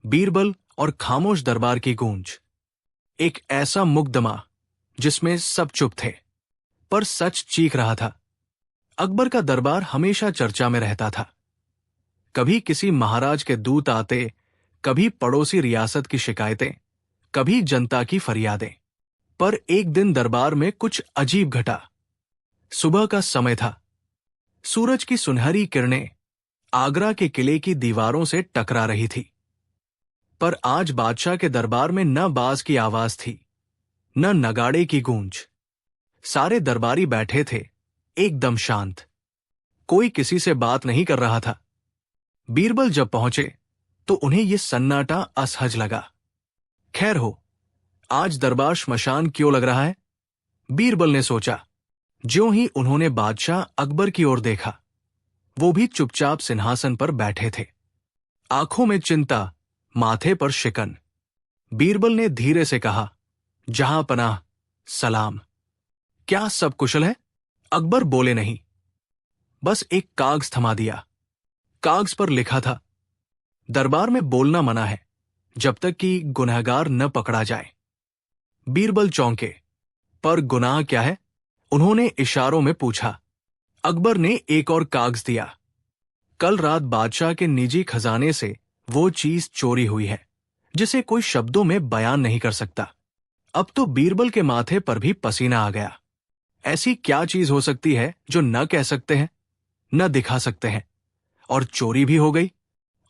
बीरबल और खामोश दरबार की गूंज। एक ऐसा मुकदमा जिसमें सब चुप थे, पर सच चीख रहा था। अकबर का दरबार हमेशा चर्चा में रहता था। कभी किसी महाराज के दूत आते, कभी पड़ोसी रियासत की शिकायतें, कभी जनता की फरियादें। पर एक दिन दरबार में कुछ अजीब घटा। सुबह का समय था। सूरज की सुनहरी किरणें आगरा के किले की दीवारों से टकरा रही थी। पर आज बादशाह के दरबार में न बाज की आवाज थी, न नगाड़े की गूंज। सारे दरबारी बैठे थे, एकदम शांत। कोई किसी से बात नहीं कर रहा था। बीरबल जब पहुंचे तो उन्हें यह सन्नाटा असहज लगा। खैर हो, आज दरबार श्मशान क्यों लग रहा है? बीरबल ने सोचा। ज्यों ही उन्होंने बादशाह अकबर की ओर देखा, वो भी चुपचाप सिंहासन पर बैठे थे, आंखों में चिंता, माथे पर शिकन। बीरबल ने धीरे से कहा, जहां पनाह, सलाम। क्या सब कुशल है? अकबर बोले नहीं, बस एक कागज थमा दिया। कागज पर लिखा था, दरबार में बोलना मना है जब तक कि गुनहगार न पकड़ा जाए। बीरबल चौंके। पर गुनाह क्या है? उन्होंने इशारों में पूछा। अकबर ने एक और कागज दिया। कल रात बादशाह के निजी खजाने से वो चीज चोरी हुई है जिसे कोई शब्दों में बयान नहीं कर सकता। अब तो बीरबल के माथे पर भी पसीना आ गया। ऐसी क्या चीज हो सकती है जो न कह सकते हैं, न दिखा सकते हैं, और चोरी भी हो गई,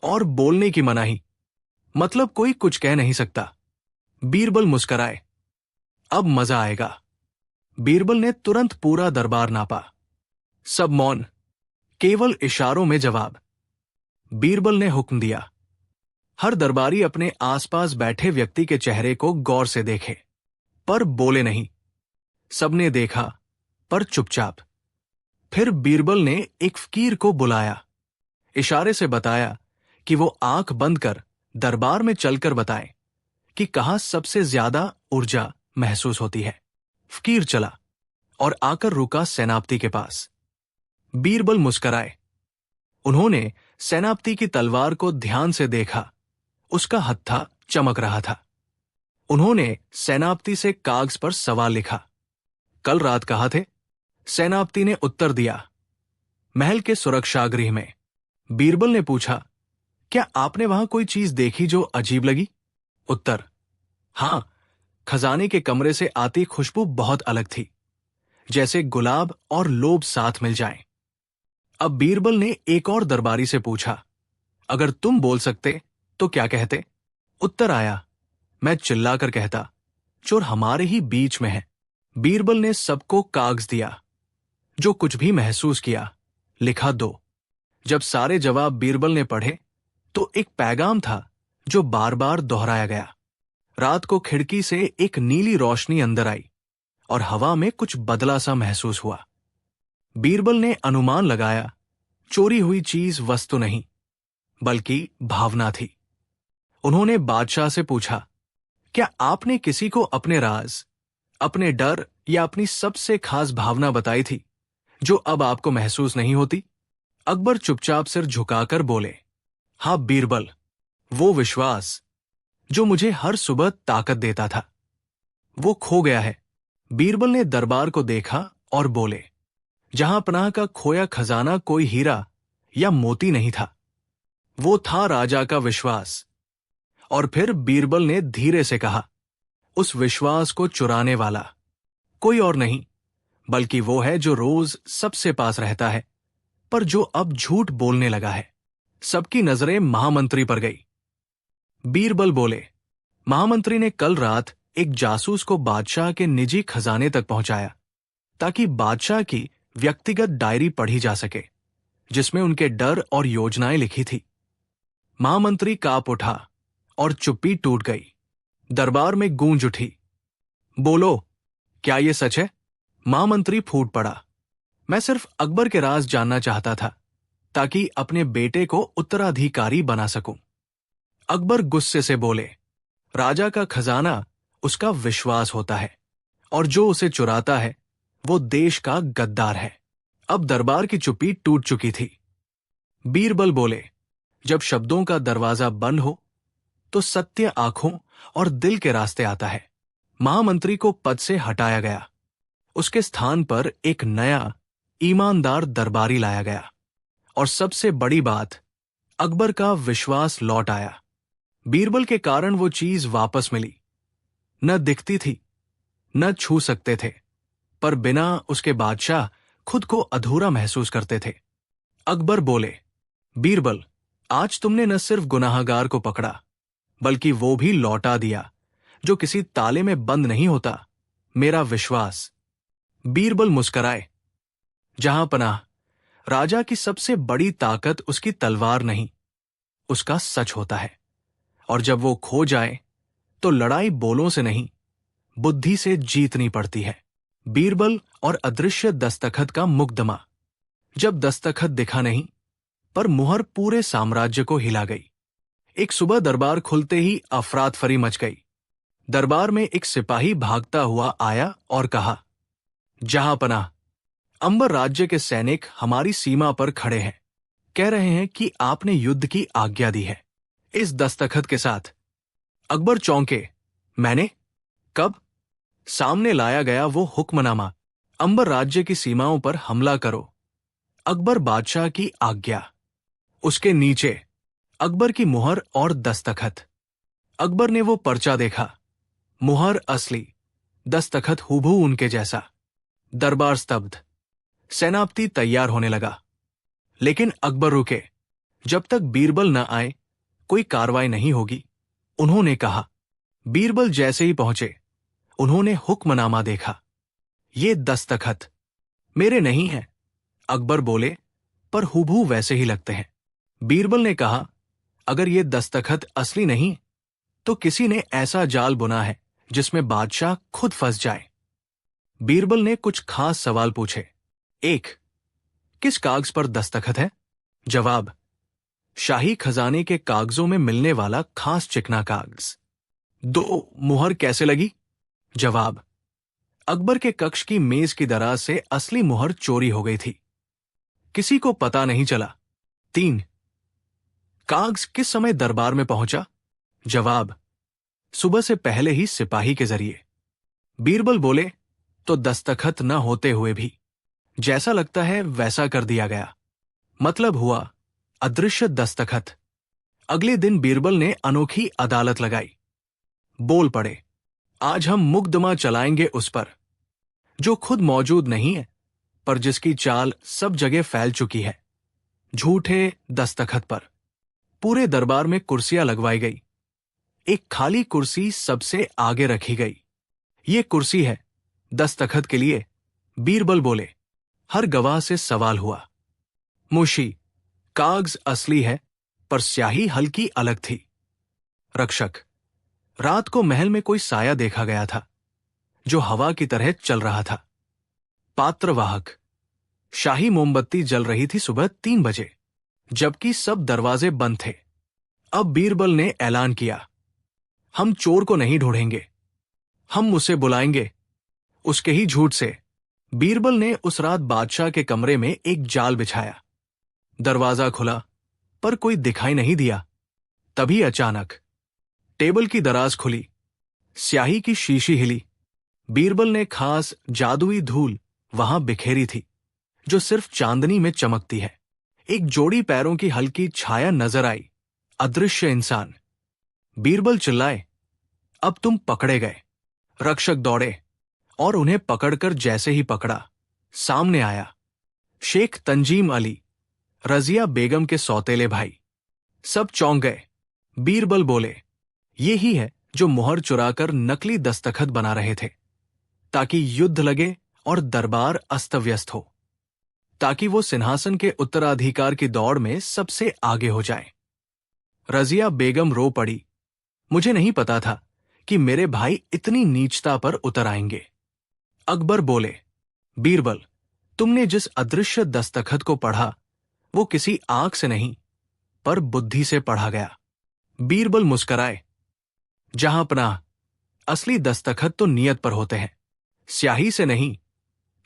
और बोलने की मनाही। मतलब कोई कुछ कह नहीं सकता। बीरबल मुस्कराए। अब मजा आएगा। बीरबल ने तुरंत पूरा दरबार नापा। सब मौन, केवल इशारों में जवाब। बीरबल ने हुक्म दिया, हर दरबारी अपने आसपास बैठे व्यक्ति के चेहरे को गौर से देखे, पर बोले नहीं। सबने देखा, पर चुपचाप। फिर बीरबल ने एक फकीर को बुलाया, इशारे से बताया कि वो आंख बंद कर दरबार में चलकर बताए कि कहां सबसे ज्यादा ऊर्जा महसूस होती है। फकीर चला और आकर रुका सेनापति के पास। बीरबल मुस्कराए। उन्होंने सेनापति की तलवार को ध्यान से देखा। उसका हत्था चमक रहा था। उन्होंने सेनापति से कागज पर सवाल लिखा। कल रात कहाँ थे? सेनापति ने उत्तर दिया, महल के सुरक्षागृह में। बीरबल ने पूछा, क्या आपने वहां कोई चीज देखी जो अजीब लगी? उत्तर, हां, खजाने के कमरे से आती खुशबू बहुत अलग थी, जैसे गुलाब और लोभ साथ मिल जाएं। अब बीरबल ने एक और दरबारी से पूछा, अगर तुम बोल सकते तो क्या कहते? उत्तर आया, मैं चिल्लाकर कहता, चोर हमारे ही बीच में है। बीरबल ने सबको कागज दिया। जो कुछ भी महसूस किया, लिखा दो। जब सारे जवाब बीरबल ने पढ़े तो एक पैगाम था जो बार बार दोहराया गया। रात को खिड़की से एक नीली रोशनी अंदर आई और हवा में कुछ बदला सा महसूस हुआ। बीरबल ने अनुमान लगाया, चोरी हुई चीज वस्तु नहीं, बल्कि भावना थी। उन्होंने बादशाह से पूछा, क्या आपने किसी को अपने राज, अपने डर या अपनी सबसे खास भावना बताई थी जो अब आपको महसूस नहीं होती? अकबर चुपचाप सिर झुकाकर बोले, हाँ बीरबल, वो विश्वास जो मुझे हर सुबह ताकत देता था, वो खो गया है। बीरबल ने दरबार को देखा और बोले, जहां पनाह का खोया खजाना कोई हीरा या मोती नहीं था, वो था राजा का विश्वास। और फिर बीरबल ने धीरे से कहा, उस विश्वास को चुराने वाला कोई और नहीं, बल्कि वो है जो रोज सबसे पास रहता है, पर जो अब झूठ बोलने लगा है। सबकी नजरें महामंत्री पर गई। बीरबल बोले, महामंत्री ने कल रात एक जासूस को बादशाह के निजी खजाने तक पहुंचाया ताकि बादशाह की व्यक्तिगत डायरी पढ़ी जा सके, जिसमें उनके डर और योजनाएं लिखी थी। महामंत्री कांप उठा और चुप्पी टूट गई। दरबार में गूंज उठी। बोलो, क्या ये सच है? महामंत्री फूट पड़ा। मैं सिर्फ अकबर के राज जानना चाहता था ताकि अपने बेटे को उत्तराधिकारी बना सकूं। अकबर गुस्से से बोले, राजा का खजाना उसका विश्वास होता है, और जो उसे चुराता है वो देश का गद्दार है। अब दरबार की चुप्पी टूट चुकी थी। बीरबल बोले, जब शब्दों का दरवाजा बंद हो तो सत्य आंखों और दिल के रास्ते आता है। महामंत्री को पद से हटाया गया। उसके स्थान पर एक नया ईमानदार दरबारी लाया गया। और सबसे बड़ी बात, अकबर का विश्वास लौट आया। बीरबल के कारण वो चीज वापस मिली। न दिखती थी, न छू सकते थे, पर बिना उसके बादशाह खुद को अधूरा महसूस करते थे। अकबर बोले, बीरबल, आज तुमने न सिर्फ गुनाहगार को पकड़ा, बल्कि वो भी लौटा दिया जो किसी ताले में बंद नहीं होता, मेरा विश्वास। बीरबल मुस्कराए। जहां पनाह, राजा की सबसे बड़ी ताकत उसकी तलवार नहीं, उसका सच होता है। और जब वो खो जाए तो लड़ाई बोलों से नहीं, बुद्धि से जीतनी पड़ती है। बीरबल और अदृश्य दस्तखत का मुकदमा। जब दस्तखत दिखा नहीं, पर मुहर पूरे साम्राज्य को हिला गई। एक सुबह दरबार खुलते ही अफरातफरी मच गई। दरबार में एक सिपाही भागता हुआ आया और कहा, जहां पनाह, अंबर राज्य के सैनिक हमारी सीमा पर खड़े हैं। कह रहे हैं कि आपने युद्ध की आज्ञा दी है इस दस्तखत के साथ। अकबर चौंके। मैंने? कब? सामने लाया गया वो हुक्मनामा, अंबर राज्य की सीमाओं पर हमला करो, अकबर बादशाह की आज्ञा। उसके नीचे अकबर की मुहर और दस्तखत। अकबर ने वो पर्चा देखा, मुहर असली, दस्तखत हूबहू उनके जैसा। दरबार स्तब्ध। सेनापति तैयार होने लगा, लेकिन अकबर रुके। जब तक बीरबल न आए कोई कार्रवाई नहीं होगी, उन्होंने कहा। बीरबल जैसे ही पहुंचे, उन्होंने हुक्मनामा देखा। ये दस्तखत मेरे नहीं हैं, अकबर बोले, पर हूबहू वैसे ही लगते हैं। बीरबल ने कहा, अगर ये दस्तखत असली नहीं, तो किसी ने ऐसा जाल बुना है जिसमें बादशाह खुद फंस जाए। बीरबल ने कुछ खास सवाल पूछे। 1. किस कागज पर दस्तखत है? जवाब, शाही खजाने के कागजों में मिलने वाला खास चिकना कागज। 2. मुहर कैसे लगी? जवाब, अकबर के कक्ष की मेज की दराज से असली मुहर चोरी हो गई थी, किसी को पता नहीं चला। 3. कागज किस समय दरबार में पहुंचा? जवाब, सुबह से पहले ही सिपाही के जरिए। बीरबल बोले, तो दस्तखत न होते हुए भी जैसा लगता है वैसा कर दिया गया। मतलब हुआ अदृश्य दस्तखत। अगले दिन बीरबल ने अनोखी अदालत लगाई। बोल पड़े, आज हम मुकदमा चलाएंगे उस पर जो खुद मौजूद नहीं है, पर जिसकी चाल सब जगह फैल चुकी है, झूठे दस्तखत पर। पूरे दरबार में कुर्सियां लगवाई गई। एक खाली कुर्सी सबसे आगे रखी गई। ये कुर्सी है दस्तखत के लिए, बीरबल बोले। हर गवाह से सवाल हुआ। मुशी, कागज असली है, पर स्याही हल्की अलग थी। रक्षक, रात को महल में कोई साया देखा गया था जो हवा की तरह चल रहा था। पात्रवाहक, शाही मोमबत्ती जल रही थी सुबह 3 बजे, जबकि सब दरवाजे बंद थे। अब बीरबल ने ऐलान किया, हम चोर को नहीं ढूंढेंगे, हम उसे बुलाएंगे। उसके ही झूठ से बीरबल ने उस रात बादशाह के कमरे में एक जाल बिछाया। दरवाजा खुला, पर कोई दिखाई नहीं दिया। तभी अचानक टेबल की दराज खुली, स्याही की शीशी हिली। बीरबल ने खास जादुई धूल वहां बिखेरी थी, जो सिर्फ चांदनी में चमकती है। एक जोड़ी पैरों की हल्की छाया नजर आई, अदृश्य इंसान। बीरबल चिल्लाए, अब तुम पकड़े गए। रक्षक दौड़े और उन्हें पकड़कर जैसे ही पकड़ा, सामने आया शेख तंजीम अली, रजिया बेगम के सौतेले भाई। सब चौंक गए। बीरबल बोले, ये ही है जो मुहर चुराकर नकली दस्तखत बना रहे थे, ताकि युद्ध लगे और दरबार अस्त व्यस्त हो, ताकि वो सिंहासन के उत्तराधिकार की दौड़ में सबसे आगे हो जाए। रजिया बेगम रो पड़ी, मुझे नहीं पता था कि मेरे भाई इतनी नीचता पर उतर आएंगे। अकबर बोले, बीरबल, तुमने जिस अदृश्य दस्तखत को पढ़ा, वो किसी आंख से नहीं, पर बुद्धि से पढ़ा गया। बीरबल मुस्कराए। जहां पनाह, असली दस्तखत तो नियत पर होते हैं, स्याही से नहीं,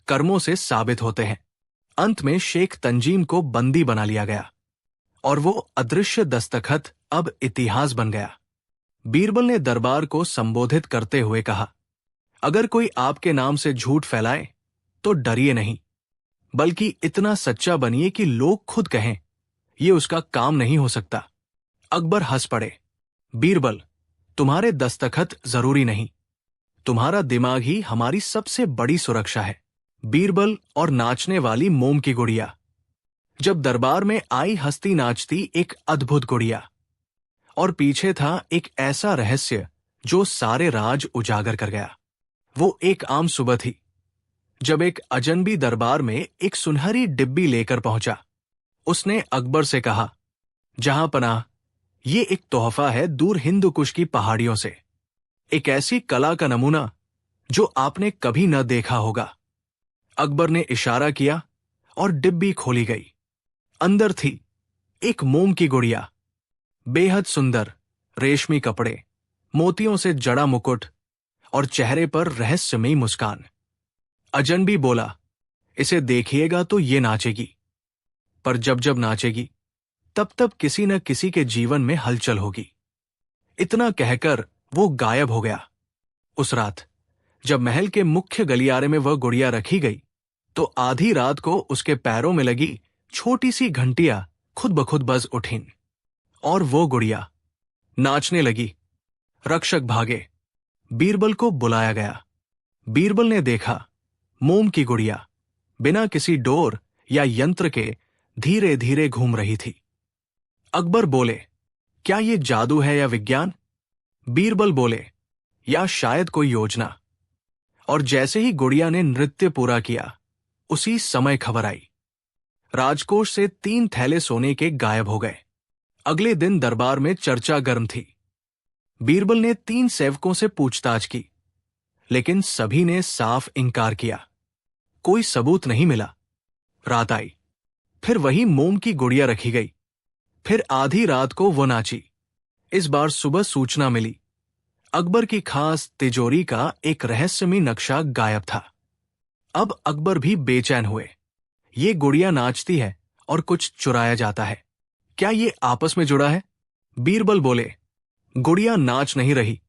कर्मों से साबित होते हैं। अंत में शेख तंजीम को बंदी बना लिया गया, और वो अदृश्य दस्तखत अब इतिहास बन गया। बीरबल ने दरबार को संबोधित करते हुए कहा, अगर कोई आपके नाम से झूठ फैलाए तो डरिए नहीं, बल्कि इतना सच्चा बनिए कि लोग खुद कहें ये उसका काम नहीं हो सकता। अकबर हंस पड़े। बीरबल, तुम्हारे दस्तखत जरूरी नहीं, तुम्हारा दिमाग ही हमारी सबसे बड़ी सुरक्षा है। बीरबल और नाचने वाली मोम की गुड़िया। जब दरबार में आई हंसती नाचती एक अद्भुत गुड़िया, और पीछे था एक ऐसा रहस्य जो सारे राज उजागर कर गया। वो एक आम सुबह थी, जब एक अजनबी दरबार में एक सुनहरी डिब्बी लेकर पहुंचा। उसने अकबर से कहा, जहां पनाह, ये एक तोहफा है दूर हिंदू कुश की पहाड़ियों से, एक ऐसी कला का नमूना जो आपने कभी न देखा होगा। अकबर ने इशारा किया और डिब्बी खोली गई। अंदर थी एक मोम की गुड़िया, बेहद सुंदर, रेशमी कपड़े, मोतियों से जड़ा मुकुट और चेहरे पर रहस्यमयी मुस्कान। अजनबी बोला, इसे देखिएगा तो ये नाचेगी, पर जब जब नाचेगी तब तब किसी न किसी के जीवन में हलचल होगी। इतना कहकर वो गायब हो गया। उस रात जब महल के मुख्य गलियारे में वह गुड़िया रखी गई, तो आधी रात को उसके पैरों में लगी छोटी सी घंटियां खुद ब खुद बज उठीं, और वो गुड़िया नाचने लगी। रक्षक भागे, बीरबल को बुलाया गया। बीरबल ने देखा, मोम की गुड़िया बिना किसी डोर या यंत्र के धीरे धीरे घूम रही थी। अकबर बोले, क्या ये जादू है या विज्ञान? बीरबल बोले, या शायद कोई योजना। और जैसे ही गुड़िया ने नृत्य पूरा किया, उसी समय खबर आई। राजकोष से 3 थैले सोने के गायब हो गए। अगले दिन दरबार में चर्चा गर्म थी। बीरबल ने 3 सेवकों से पूछताछ की, लेकिन सभी ने साफ इनकार किया। कोई सबूत नहीं मिला। रात आई, फिर वही मोम की गुड़िया रखी गई। फिर आधी रात को वो नाची। इस बार सुबह सूचना मिली, अकबर की खास तिजोरी का एक रहस्यमयी नक्शा गायब था। अब अकबर भी बेचैन हुए। ये गुड़िया नाचती है और कुछ चुराया जाता है, क्या ये आपस में जुड़ा है? बीरबल बोले, गुड़िया नाच नहीं रही,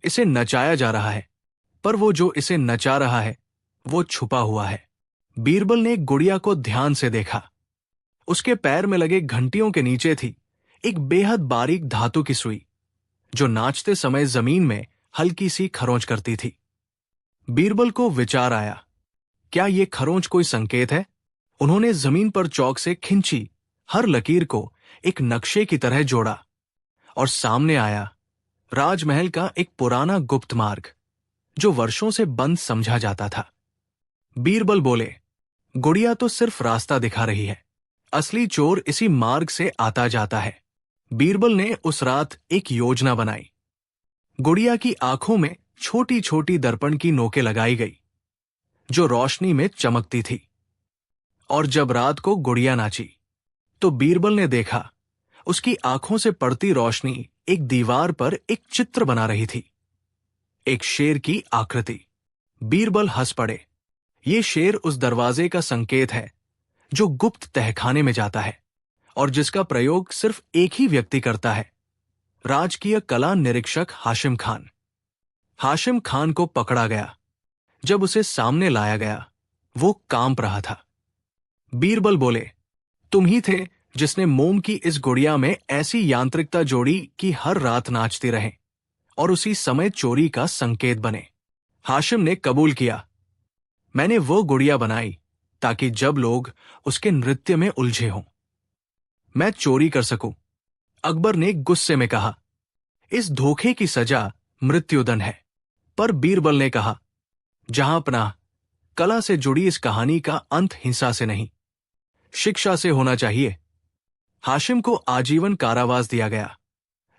इसे नचाया जा रहा है, पर वो जो इसे नचा रहा है वो छुपा हुआ है। बीरबल ने गुड़िया को ध्यान से देखा। उसके पैर में लगे घंटियों के नीचे थी एक बेहद बारीक धातु की सुई, जो नाचते समय जमीन में हल्की सी खरोंच करती थी। बीरबल को विचार आया, क्या ये खरोंच कोई संकेत है? उन्होंने जमीन पर चौक से खिंची हर लकीर को एक नक्शे की तरह जोड़ा, और सामने आया राजमहल का एक पुराना गुप्त मार्ग, जो वर्षों से बंद समझा जाता था। बीरबल बोले, गुड़िया तो सिर्फ रास्ता दिखा रही है, असली चोर इसी मार्ग से आता जाता है। बीरबल ने उस रात एक योजना बनाई। गुड़िया की आंखों में छोटी छोटी दर्पण की नोकें लगाई गई, जो रोशनी में चमकती थी। और जब रात को गुड़िया नाची, तो बीरबल ने देखा उसकी आंखों से पड़ती रोशनी एक दीवार पर एक चित्र बना रही थी, एक शेर की आकृति। बीरबल हंस पड़े। ये शेर उस दरवाजे का संकेत है जो गुप्त तहखाने में जाता है, और जिसका प्रयोग सिर्फ एक ही व्यक्ति करता है, राजकीय कला निरीक्षक हाशिम खान। हाशिम खान को पकड़ा गया। जब उसे सामने लाया गया, वो कांप रहा था। बीरबल बोले, तुम ही थे जिसने मोम की इस गुड़िया में ऐसी यांत्रिकता जोड़ी कि हर रात नाचती रहे और उसी समय चोरी का संकेत बने। हाशिम ने कबूल किया, मैंने वो गुड़िया बनाई ताकि जब लोग उसके नृत्य में उलझे हों, मैं चोरी कर सकूं। अकबर ने गुस्से में कहा, इस धोखे की सजा मृत्युदंड है। पर बीरबल ने कहा, जहां पनाह, कला से जुड़ी इस कहानी का अंत हिंसा से नहीं, शिक्षा से होना चाहिए। हाशिम को आजीवन कारावास दिया गया,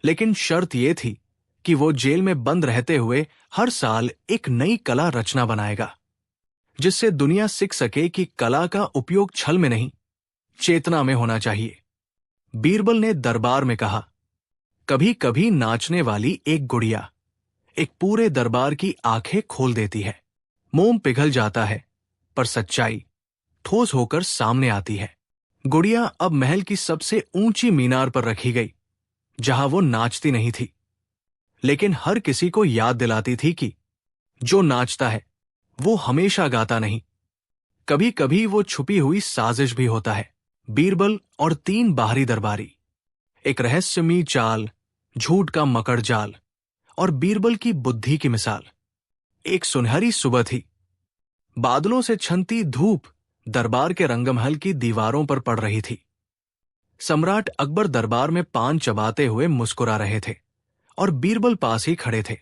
लेकिन शर्त यह थी कि वो जेल में बंद रहते हुए हर साल एक नई कला रचना बनाएगा, जिससे दुनिया सीख सके कि कला का उपयोग छल में नहीं, चेतना में होना चाहिए। बीरबल ने दरबार में कहा, कभी कभी नाचने वाली एक गुड़िया एक पूरे दरबार की आंखें खोल देती है। मोम पिघल जाता है, पर सच्चाई ठोस होकर सामने आती है। गुड़िया अब महल की सबसे ऊंची मीनार पर रखी गई, जहां वो नाचती नहीं थी, लेकिन हर किसी को याद दिलाती थी कि जो नाचता है वो हमेशा गाता नहीं, कभी कभी वो छुपी हुई साजिश भी होता है। बीरबल और 3 बाहरी दरबारी, एक रहस्यमयी चाल, झूठ का मकड़ जाल और बीरबल की बुद्धि की मिसाल। एक सुनहरी सुबह थी। बादलों से छनती धूप दरबार के रंगमहल की दीवारों पर पड़ रही थी। सम्राट अकबर दरबार में पान चबाते हुए मुस्कुरा रहे थे और बीरबल पास ही खड़े थे।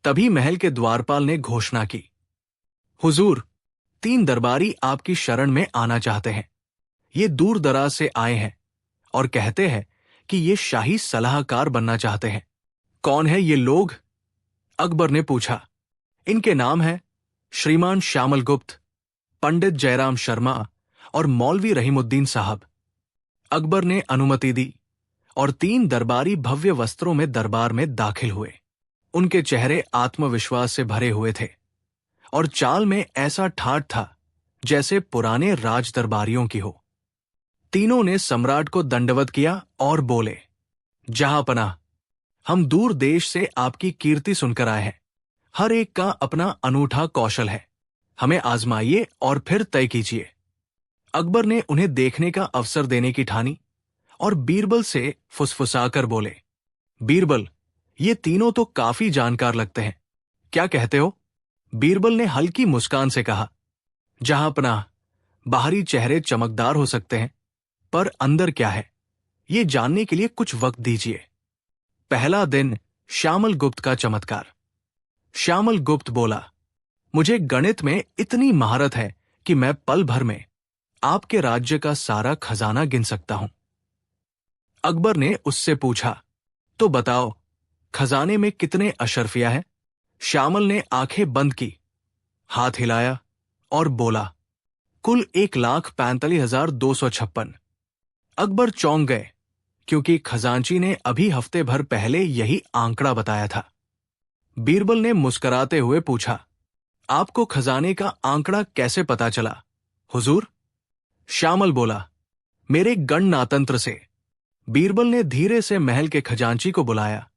तभी महल के द्वारपाल ने घोषणा की, हुजूर, 3 दरबारी आपकी शरण में आना चाहते हैं। ये दूर दराज से आए हैं और कहते हैं कि ये शाही सलाहकार बनना चाहते हैं। कौन है ये लोग? अकबर ने पूछा। इनके नाम हैं श्रीमान श्यामल गुप्त, पंडित जयराम शर्मा और मौलवी रहीमुद्दीन साहब। अकबर ने अनुमति दी और 3 दरबारी भव्य वस्त्रों में दरबार में दाखिल हुए। उनके चेहरे आत्मविश्वास से भरे हुए थे और चाल में ऐसा ठाठ था जैसे पुराने राज दरबारियों की हो। तीनों ने सम्राट को दंडवत किया और बोले, जहांपनाह, हम दूर देश से आपकी कीर्ति सुनकर आए हैं। हर एक का अपना अनूठा कौशल है, हमें आजमाइए और फिर तय कीजिए। अकबर ने उन्हें देखने का अवसर देने की ठानी और बीरबल से फुसफुसाकर बोले, बीरबल, ये तीनों तो काफी जानकार लगते हैं, क्या कहते हो? बीरबल ने हल्की मुस्कान से कहा, जहांपनाह, बाहरी चेहरे चमकदार हो सकते हैं, पर अंदर क्या है, ये जानने के लिए कुछ वक्त दीजिए। पहला दिन श्यामल गुप्त का चमत्कार। श्यामल गुप्त बोला, मुझे गणित में इतनी महारत है कि मैं पल भर में आपके राज्य का सारा खजाना गिन सकता हूं। अकबर ने उससे पूछा, तो बताओ, खजाने में कितने अशरफिया हैं? श्यामल ने आंखें बंद की, हाथ हिलाया और बोला, कुल 1,45,256। अकबर चौंक गए क्योंकि खजांची ने अभी हफ्ते भर पहले यही आंकड़ा बताया था। बीरबल ने मुस्कुराते हुए पूछा, आपको खजाने का आंकड़ा कैसे पता चला, हुजूर? श्यामल बोला, मेरे गणनातंत्र से। बीरबल ने धीरे से महल के खजांची को बुलाया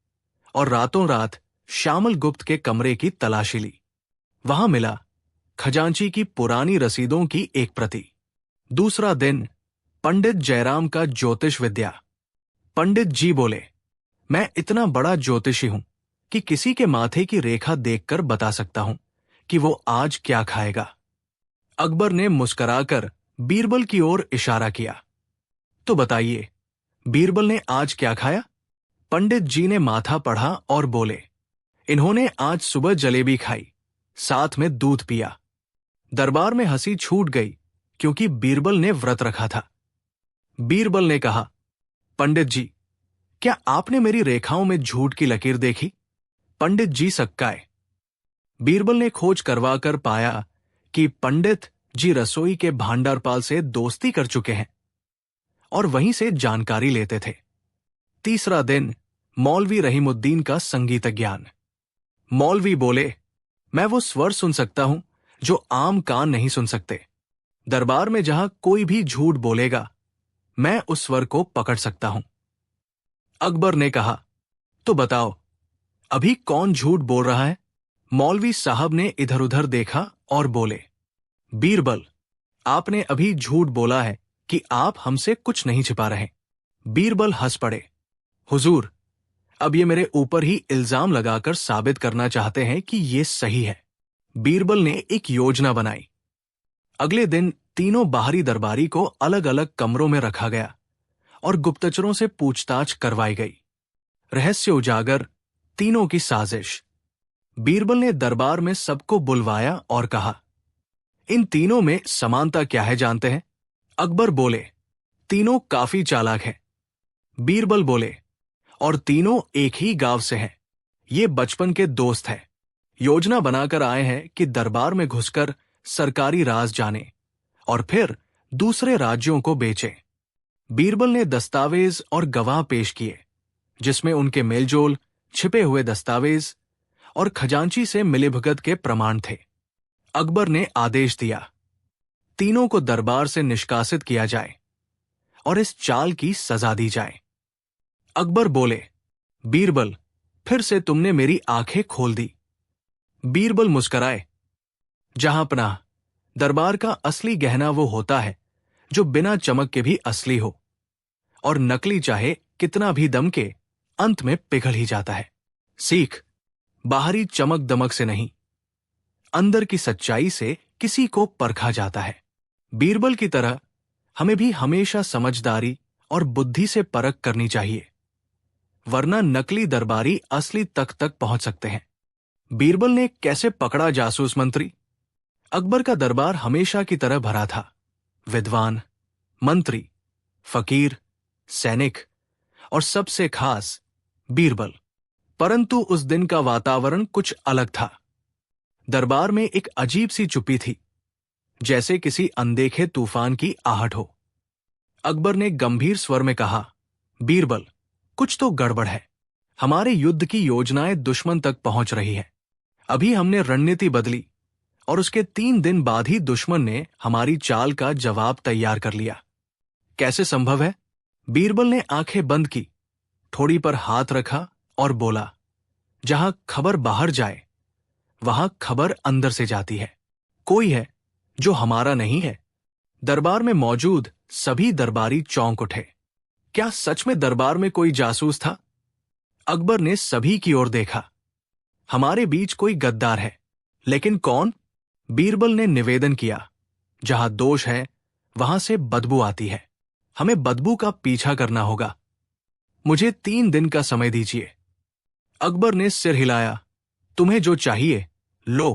और रातों रात श्यामल गुप्त के कमरे की तलाशी ली। वहां मिला खजांची की पुरानी रसीदों की एक प्रति। दूसरा दिन पंडित जयराम का ज्योतिष विद्या। पंडित जी बोले, मैं इतना बड़ा ज्योतिषी हूं कि किसी के माथे की रेखा देखकर बता सकता हूं कि वो आज क्या खाएगा। अकबर ने मुस्कुराकर बीरबल की ओर इशारा किया, तो बताइए, बीरबल ने आज क्या खाया? पंडित जी ने माथा पढ़ा और बोले, इन्होंने आज सुबह जलेबी खाई, साथ में दूध पिया। दरबार में हंसी छूट गई क्योंकि बीरबल ने व्रत रखा था। बीरबल ने कहा, पंडित जी, क्या आपने मेरी रेखाओं में झूठ की लकीर देखी? पंडित जी सक्काए। बीरबल ने खोज करवाकर पाया कि पंडित जी रसोई के भांडारपाल से दोस्ती कर चुके हैं और वहीं से जानकारी लेते थे। तीसरा दिन मौलवी रहीमुद्दीन का संगीत ज्ञान। मौलवी बोले, मैं वो स्वर सुन सकता हूं जो आम कान नहीं सुन सकते। दरबार में जहां कोई भी झूठ बोलेगा, मैं उस स्वर को पकड़ सकता हूं। अकबर ने कहा, तो बताओ, अभी कौन झूठ बोल रहा है? मौलवी साहब ने इधर उधर देखा और बोले, बीरबल, आपने अभी झूठ बोला है कि आप हमसे कुछ नहीं छिपा रहे। बीरबल हंस पड़े, हुजूर, अब ये मेरे ऊपर ही इल्जाम लगाकर साबित करना चाहते हैं कि ये सही है। बीरबल ने एक योजना बनाई। अगले दिन तीनों बाहरी दरबारी को अलग अलग कमरों में रखा गया और गुप्तचरों से पूछताछ करवाई गई। रहस्य उजागर, तीनों की साजिश। बीरबल ने दरबार में सबको बुलवाया और कहा, इन तीनों में समानता क्या है जानते हैं? अकबर बोले, तीनों काफी चालाक हैं। बीरबल बोले, और तीनों एक ही गांव से हैं। ये बचपन के दोस्त हैं। योजना बनाकर आए हैं कि दरबार में घुसकर सरकारी राज जाने और फिर दूसरे राज्यों को बेचें। बीरबल ने दस्तावेज और गवाह पेश किए जिसमें उनके मेलजोल, छिपे हुए दस्तावेज और खजांची से मिलीभगत के प्रमाण थे। अकबर ने आदेश दिया, तीनों को दरबार से निष्कासित किया जाए और इस चाल की सजा दी जाए। अकबर बोले, बीरबल, फिर से तुमने मेरी आंखें खोल दी। बीरबल मुस्कराए। जहां पनाह, दरबार का असली गहना वो होता है जो बिना चमक के भी असली हो, और नकली चाहे कितना भी दम के, अंत में पिघल ही जाता है। सीख, बाहरी चमक दमक से नहीं, अंदर की सच्चाई से किसी को परखा जाता है। बीरबल की तरह हमें भी हमेशा समझदारी और बुद्धि से परख करनी चाहिए, वरना नकली दरबारी असली तक पहुंच सकते हैं। बीरबल ने कैसे पकड़ा जासूस मंत्री? अकबर का दरबार हमेशा की तरह भरा था, विद्वान, मंत्री, फकीर, सैनिक और सबसे खास बीरबल। परंतु उस दिन का वातावरण कुछ अलग था। दरबार में एक अजीब सी चुप्पी थी, जैसे किसी अनदेखे तूफान की आहट हो। अकबर ने गंभीर स्वर में कहा, बीरबल, कुछ तो गड़बड़ है। हमारे युद्ध की योजनाएं दुश्मन तक पहुंच रही है। अभी हमने रणनीति बदली और उसके 3 दिन बाद ही दुश्मन ने हमारी चाल का जवाब तैयार कर लिया। कैसे संभव है? बीरबल ने आंखें बंद की, ठोड़ी पर हाथ रखा और बोला, जहां खबर बाहर जाए वहां खबर अंदर से जाती है। कोई है जो हमारा नहीं है। दरबार में मौजूद सभी दरबारी चौंक उठे। क्या सच में दरबार में कोई जासूस था? अकबर ने सभी की ओर देखा। हमारे बीच कोई गद्दार है, लेकिन कौन? बीरबल ने निवेदन किया, जहां दोष है वहां से बदबू आती है। हमें बदबू का पीछा करना होगा। मुझे 3 दिन का समय दीजिए। अकबर ने सिर हिलाया। तुम्हें जो चाहिए लो,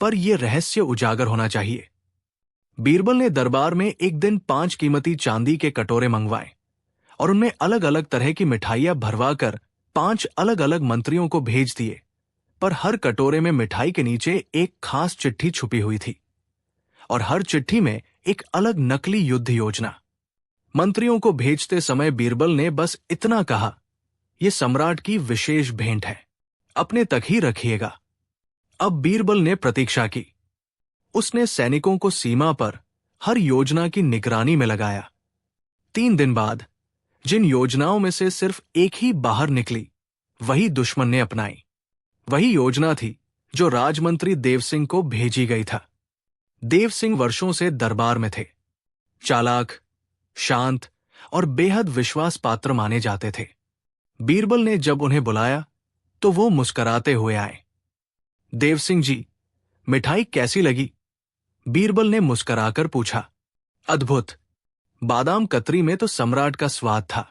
पर यह रहस्य उजागर होना चाहिए। बीरबल ने दरबार में एक दिन 5 कीमती चांदी के कटोरे मंगवाए और उनमें अलग अलग तरह की मिठाइयां भरवा कर 5 अलग अलग मंत्रियों को भेज दिए, पर हर कटोरे में मिठाई के नीचे एक खास चिट्ठी छुपी हुई थी, और हर चिट्ठी में एक अलग नकली युद्ध योजना। मंत्रियों को भेजते समय बीरबल ने बस इतना कहा, यह सम्राट की विशेष भेंट है, अपने तक ही रखिएगा। अब बीरबल ने प्रतीक्षा की। उसने सैनिकों को सीमा पर हर योजना की निगरानी में लगाया। 3 दिन बाद जिन योजनाओं में से सिर्फ एक ही बाहर निकली, वही दुश्मन ने अपनाई। वही योजना थी जो राजमंत्री देवसिंह को भेजी गई था। देवसिंह वर्षों से दरबार में थे, चालाक, शांत और बेहद विश्वास पात्र माने जाते थे। बीरबल ने जब उन्हें बुलाया तो वो मुस्कुराते हुए आए। देवसिंह जी, मिठाई कैसी लगी? बीरबल ने मुस्कुराकर पूछा। अद्भुत, बादाम कतरी में तो सम्राट का स्वाद था।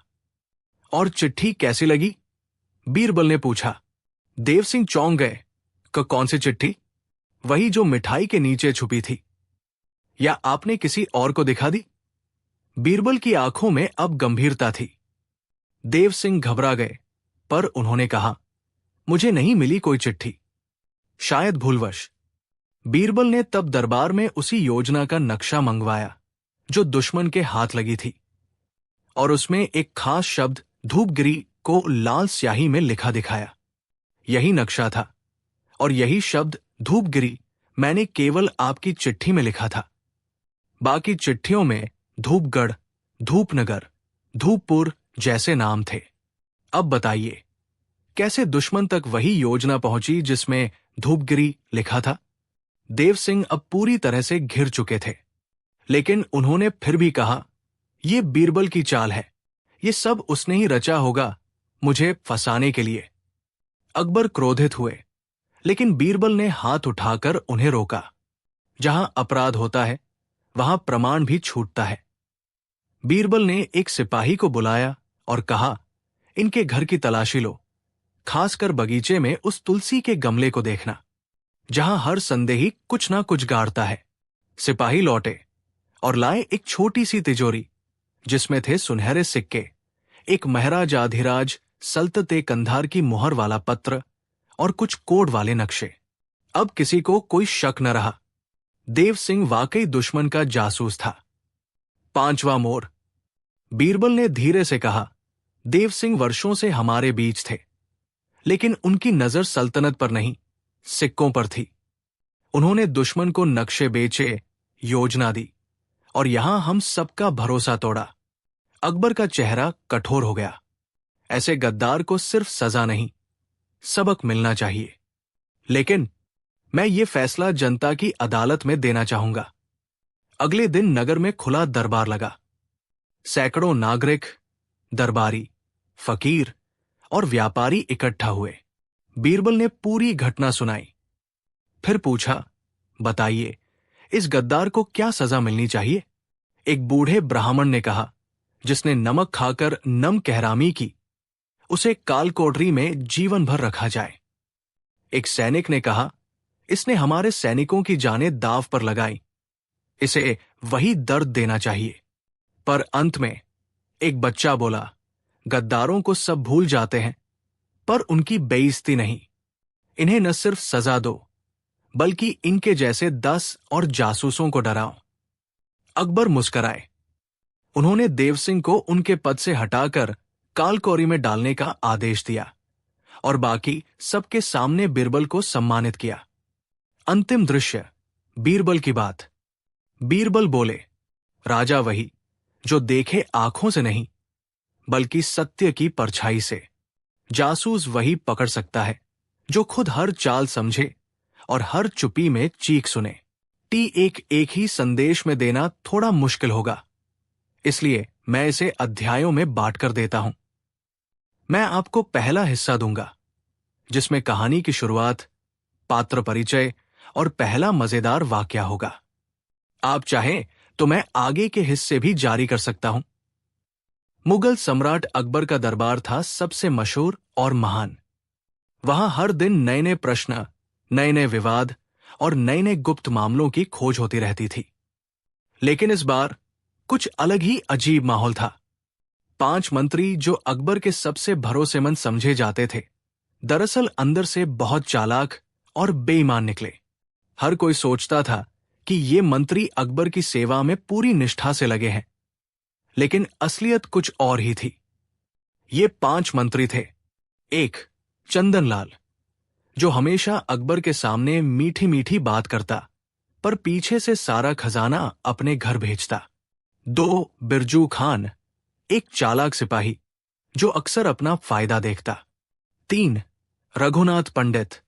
और चिट्ठी कैसी लगी? बीरबल ने पूछा। देवसिंह चौंक गए। कौन सी चिट्ठी? वही जो मिठाई के नीचे छुपी थी। या आपने किसी और को दिखा दी? बीरबल की आंखों में अब गंभीरता थी। देवसिंह घबरा गए, पर उन्होंने कहा, मुझे नहीं मिली कोई चिट्ठी, शायद भूलवश। बीरबल ने तब दरबार में उसी योजना का नक्शा मंगवाया जो दुश्मन के हाथ लगी थी, और उसमें एक खास शब्द धूपगिरी को लाल स्याही में लिखा दिखाया। यही नक्शा था, और यही शब्द धूपगिरी मैंने केवल आपकी चिट्ठी में लिखा था। बाकी चिट्ठियों में धूपगढ़, धूपनगर, धूपपुर जैसे नाम थे। अब बताइए, कैसे दुश्मन तक वही योजना पहुंची जिसमें धूपगिरी लिखा था? देवसिंह अब पूरी तरह से घिर चुके थे, लेकिन उन्होंने फिर भी कहा, यह बीरबल की चाल है, ये सब उसने ही रचा होगा मुझे फंसाने के लिए। अकबर क्रोधित हुए, लेकिन बीरबल ने हाथ उठाकर उन्हें रोका। जहां अपराध होता है वहां प्रमाण भी छूटता है। बीरबल ने एक सिपाही को बुलाया और कहा, इनके घर की तलाशी लो, खासकर बगीचे में उस तुलसी के गमले को देखना, जहां हर संदेही कुछ ना कुछ गाड़ता है। सिपाही लौटे और लाए एक छोटी सी तिजोरी, जिसमें थे सुनहरे सिक्के, एक महाराजाधिराज सल्तनते कंधार की मुहर वाला पत्र और कुछ कोड वाले नक्शे। अब किसी को कोई शक न रहा, देवसिंह वाकई दुश्मन का जासूस था। 5वां मोड़। बीरबल ने धीरे से कहा, देवसिंह वर्षों से हमारे बीच थे, लेकिन उनकी नजर सल्तनत पर नहीं, सिक्कों पर थी। उन्होंने दुश्मन को नक्शे बेचे, योजना दी, और यहां हम सबका भरोसा तोड़ा। अकबर का चेहरा कठोर हो गया। ऐसे गद्दार को सिर्फ सजा नहीं, सबक मिलना चाहिए। लेकिन मैं ये फैसला जनता की अदालत में देना चाहूंगा। अगले दिन नगर में खुला दरबार लगा। सैकड़ों नागरिक, दरबारी, फकीर और व्यापारी इकट्ठा हुए। बीरबल ने पूरी घटना सुनाई। फिर पूछा, बताइए, इस गद्दार को क्या सजा मिलनी चाहिए? एक बूढ़े ब्राह्मण ने कहा, जिसने नमक खाकर नम कहरामी की, उसे कालकोठरी में जीवन भर रखा जाए। एक सैनिक ने कहा, इसने हमारे सैनिकों की जानें दांव पर लगाई, इसे वही दर्द देना चाहिए। पर अंत में एक बच्चा बोला, गद्दारों को सब भूल जाते हैं, पर उनकी बेइज्जती नहीं। इन्हें न सिर्फ सजा दो, बल्कि इनके जैसे 10 और जासूसों को डराओ। अकबर मुस्कराए। उन्होंने देव सिंह को उनके पद से हटाकर कालकोरी में डालने का आदेश दिया और बाकी सबके सामने बीरबल को सम्मानित किया। अंतिम दृश्य, बीरबल की बात। बीरबल बोले, राजा वही जो देखे आंखों से नहीं, बल्कि सत्य की परछाई से। जासूस वही पकड़ सकता है जो खुद हर चाल समझे और हर चुप्पी में चीख सुने। एक ही संदेश में देना थोड़ा मुश्किल होगा, इसलिए मैं इसे अध्यायों में बांटकर देता हूं। मैं आपको पहला हिस्सा दूंगा, जिसमें कहानी की शुरुआत, पात्र परिचय और पहला मजेदार वाकया होगा। आप चाहें तो मैं आगे के हिस्से भी जारी कर सकता हूं। मुगल सम्राट अकबर का दरबार था सबसे मशहूर और महान। वहां हर दिन नए नए प्रश्न, नए नए विवाद और नए नए गुप्त मामलों की खोज होती रहती थी। लेकिन इस बार कुछ अलग ही अजीब माहौल था। 5 मंत्री जो अकबर के सबसे भरोसेमंद समझे जाते थे, दरअसल अंदर से बहुत चालाक और बेईमान निकले। हर कोई सोचता था कि ये मंत्री अकबर की सेवा में पूरी निष्ठा से लगे हैं, लेकिन असलियत कुछ और ही थी। ये 5 मंत्री थे। 1, चंदनलाल, जो हमेशा अकबर के सामने मीठी मीठी बात करता, पर पीछे से सारा खजाना अपने घर भेजता। 2, बिरजू खान, एक चालाक सिपाही जो अक्सर अपना फायदा देखता। 3, रघुनाथ पंडित,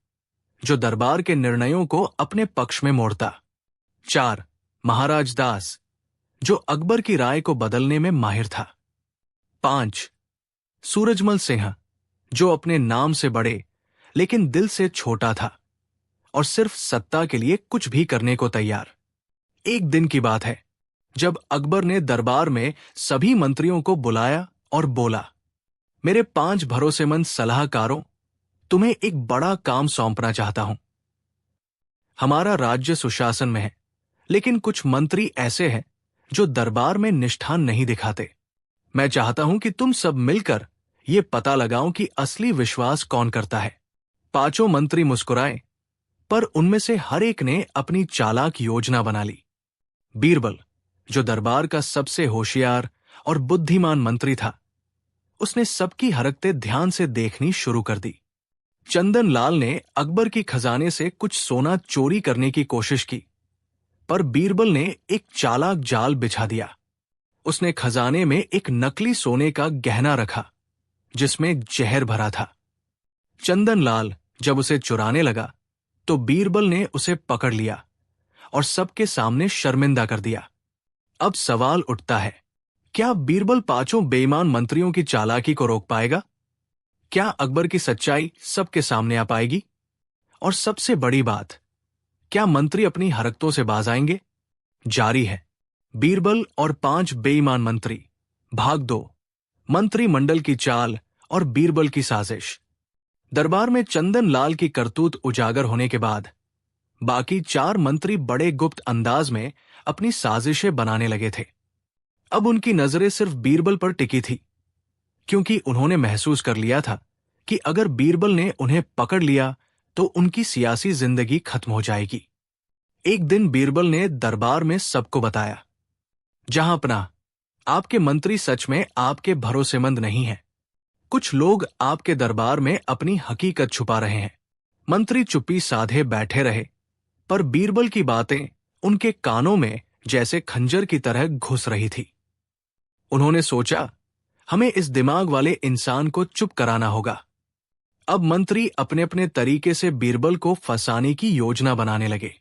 जो दरबार के निर्णयों को अपने पक्ष में मोड़ता। 4, महाराज दास, जो अकबर की राय को बदलने में माहिर था। 5, सूरजमल सिंह, जो अपने नाम से बड़े लेकिन दिल से छोटा था और सिर्फ सत्ता के लिए कुछ भी करने को तैयार। एक दिन की बात है, जब अकबर ने दरबार में सभी मंत्रियों को बुलाया और बोला, मेरे 5 भरोसेमंद सलाहकारों, तुम्हें एक बड़ा काम सौंपना चाहता हूं। हमारा राज्य सुशासन में है, लेकिन कुछ मंत्री ऐसे हैं जो दरबार में निष्ठा नहीं दिखाते। मैं चाहता हूं कि तुम सब मिलकर ये पता लगाओ कि असली विश्वास कौन करता है। 5 मंत्री मुस्कुराए, पर उनमें से हर एक ने अपनी चालाक योजना बना ली। बीरबल, जो दरबार का सबसे होशियार और बुद्धिमान मंत्री था, उसने सबकी हरकतें ध्यान से देखनी शुरू कर दी। चंदनलाल ने अकबर की खजाने से कुछ सोना चोरी करने की कोशिश की, पर बीरबल ने एक चालाक जाल बिछा दिया। उसने खजाने में एक नकली सोने का गहना रखा, जिसमें जहर भरा था। चंदनलाल जब उसे चुराने लगा, तो बीरबल ने उसे पकड़ लिया और सबके सामने शर्मिंदा कर दिया। अब सवाल उठता है, क्या बीरबल 5 बेईमान मंत्रियों की चालाकी को रोक पाएगा? क्या अकबर की सच्चाई सबके सामने आ पाएगी? और सबसे बड़ी बात, क्या मंत्री अपनी हरकतों से बाज आएंगे? जारी है बीरबल और 5 बेईमान मंत्री, भाग 2, मंत्रिमंडल की चाल और बीरबल की साजिश। दरबार में चंदनलाल की करतूत उजागर होने के बाद बाकी 4 मंत्री बड़े गुप्त अंदाज में अपनी साजिशें बनाने लगे थे। अब उनकी नजरें सिर्फ बीरबल पर टिकी थी, क्योंकि उन्होंने महसूस कर लिया था कि अगर बीरबल ने उन्हें पकड़ लिया तो उनकी सियासी जिंदगी खत्म हो जाएगी। एक दिन बीरबल ने दरबार में सबको बताया, जहांपना, आपके मंत्री सच में आपके भरोसेमंद नहीं हैं। कुछ लोग आपके दरबार में अपनी हकीकत छुपा रहे हैं। मंत्री चुप्पी साधे बैठे रहे, पर बीरबल की बातें उनके कानों में जैसे खंजर की तरह घुस रही थी। उन्होंने सोचा, हमें इस दिमाग वाले इंसान को चुप कराना होगा। अब मंत्री अपने अपने तरीके से बीरबल को फंसाने की योजना बनाने लगे।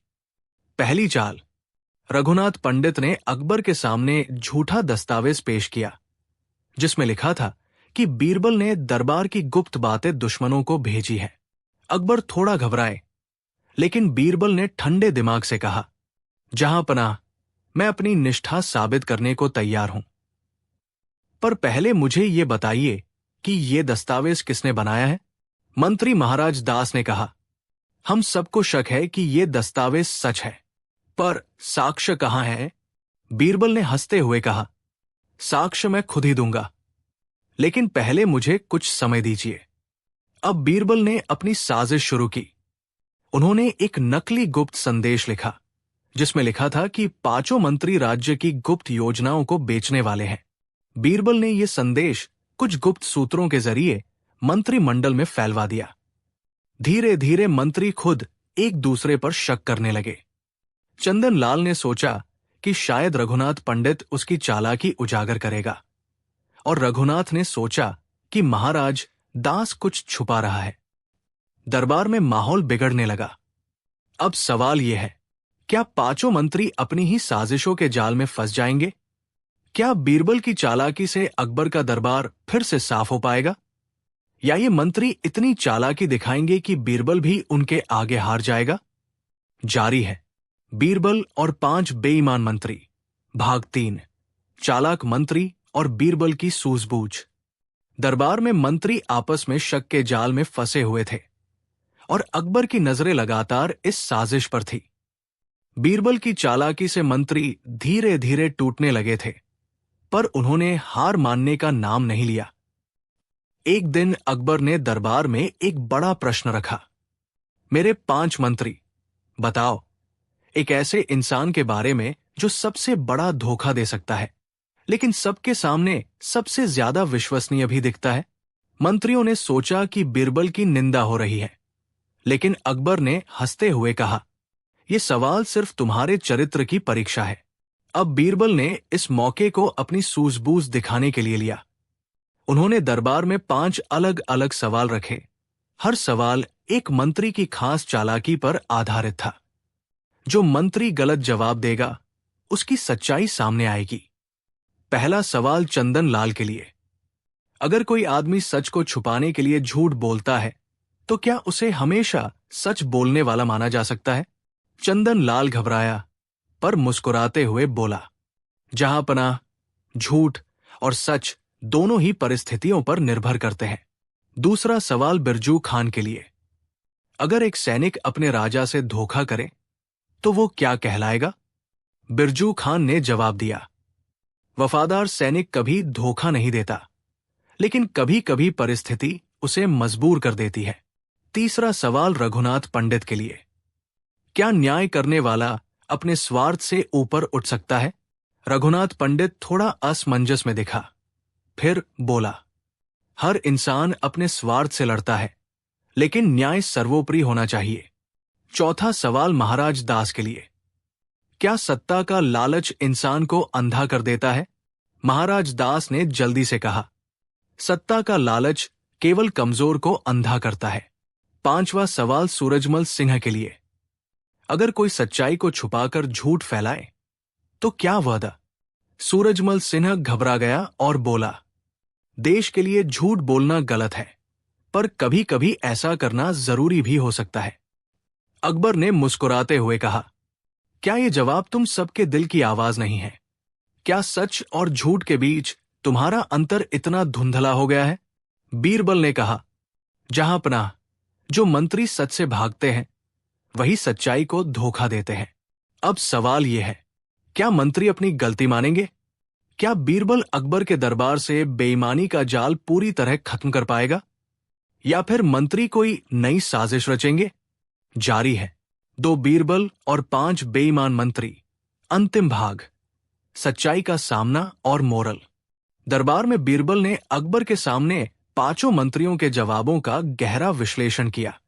पहली चाल, रघुनाथ पंडित ने अकबर के सामने झूठा दस्तावेज पेश किया जिसमें लिखा था कि बीरबल ने दरबार की गुप्त बातें दुश्मनों को भेजी है। अकबर थोड़ा घबराए, लेकिन बीरबल ने ठंडे दिमाग से कहा, जहां पनाह, मैं अपनी निष्ठा साबित करने को तैयार हूं। पर पहले मुझे ये बताइए कि ये दस्तावेज किसने बनाया है? मंत्री महाराज दास ने कहा, हम सबको शक है कि ये दस्तावेज सच है, पर साक्ष्य कहां है? बीरबल ने हंसते हुए कहा, साक्ष्य मैं खुद ही दूंगा, लेकिन पहले मुझे कुछ समय दीजिए। अब बीरबल ने अपनी साजिश शुरू की। उन्होंने एक नकली गुप्त संदेश लिखा जिसमें लिखा था कि पांचों मंत्री राज्य की गुप्त योजनाओं को बेचने वाले हैं। बीरबल ने यह संदेश कुछ गुप्त सूत्रों के जरिए मंत्रिमंडल में फैलवा दिया। धीरे धीरे मंत्री खुद एक दूसरे पर शक करने लगे। चंदन लाल ने सोचा कि शायद रघुनाथ पंडित उसकी चालाकी उजागर करेगा, और रघुनाथ ने सोचा कि महाराज दास कुछ छुपा रहा है। दरबार में माहौल बिगड़ने लगा। अब सवाल यह है, क्या पांचों मंत्री अपनी ही साजिशों के जाल में फंस जाएंगे? क्या बीरबल की चालाकी से अकबर का दरबार फिर से साफ हो पाएगा, या ये मंत्री इतनी चालाकी दिखाएंगे कि बीरबल भी उनके आगे हार जाएगा? जारी है बीरबल और 5 बेईमान मंत्री, भाग 3, चालाक मंत्री और बीरबल की सूझबूझ। दरबार में मंत्री आपस में शक के जाल में फंसे हुए थे और अकबर की नजरें लगातार इस साजिश पर थी। बीरबल की चालाकी से मंत्री धीरे धीरे टूटने लगे थे, पर उन्होंने हार मानने का नाम नहीं लिया। एक दिन अकबर ने दरबार में एक बड़ा प्रश्न रखा, मेरे 5 मंत्री, बताओ एक ऐसे इंसान के बारे में जो सबसे बड़ा धोखा दे सकता है लेकिन सबके सामने सबसे ज्यादा विश्वसनीय भी दिखता है। मंत्रियों ने सोचा कि बीरबल की निंदा हो रही है, लेकिन अकबर ने हंसते हुए कहा, यह सवाल सिर्फ तुम्हारे चरित्र की परीक्षा है। अब बीरबल ने इस मौके को अपनी सूझबूझ दिखाने के लिए लिया। उन्होंने दरबार में 5 अलग अलग सवाल रखे। हर सवाल एक मंत्री की खास चालाकी पर आधारित था। जो मंत्री गलत जवाब देगा उसकी सच्चाई सामने आएगी। पहला सवाल चंदन लाल के लिए, अगर कोई आदमी सच को छुपाने के लिए झूठ बोलता है तो क्या उसे हमेशा सच बोलने वाला माना जा सकता है? चंदन लाल घबराया पर मुस्कुराते हुए बोला, जहां पनाह, झूठ और सच दोनों ही परिस्थितियों पर निर्भर करते हैं। दूसरा सवाल बिरजू खान के लिए, अगर एक सैनिक अपने राजा से धोखा करे तो वो क्या कहलाएगा? बिरजू खान ने जवाब दिया, वफादार सैनिक कभी धोखा नहीं देता, लेकिन कभी कभी परिस्थिति उसे मजबूर कर देती है। तीसरा सवाल रघुनाथ पंडित के लिए, क्या न्याय करने वाला अपने स्वार्थ से ऊपर उठ सकता है? रघुनाथ पंडित थोड़ा असमंजस में दिखा, फिर बोला, हर इंसान अपने स्वार्थ से लड़ता है, लेकिन न्याय सर्वोपरि होना चाहिए। चौथा सवाल महाराज दास के लिए, क्या सत्ता का लालच इंसान को अंधा कर देता है? महाराज दास ने जल्दी से कहा, सत्ता का लालच केवल कमजोर को अंधा करता है। पांचवा सवाल सूरजमल सिन्हा के लिए, अगर कोई सच्चाई को छुपाकर झूठ फैलाए तो क्या वादा? सूरजमल सिन्हा घबरा गया और बोला, देश के लिए झूठ बोलना गलत है, पर कभी कभी ऐसा करना जरूरी भी हो सकता है। अकबर ने मुस्कुराते हुए कहा, क्या ये जवाब तुम सबके दिल की आवाज नहीं है? क्या सच और झूठ के बीच तुम्हारा अंतर इतना धुंधला हो गया है? बीरबल ने कहा, जहां पनाह, जो मंत्री सच से भागते हैं वही सच्चाई को धोखा देते हैं। अब सवाल यह है, क्या मंत्री अपनी गलती मानेंगे? क्या बीरबल अकबर के दरबार से बेईमानी का जाल पूरी तरह खत्म कर पाएगा, या फिर मंत्री कोई नई साजिश रचेंगे? जारी है 2 बीरबल और 5 बेईमान मंत्री, अंतिम भाग, सच्चाई का सामना और मोरल। दरबार में बीरबल ने अकबर के सामने 5 मंत्रियों के जवाबों का गहरा विश्लेषण किया।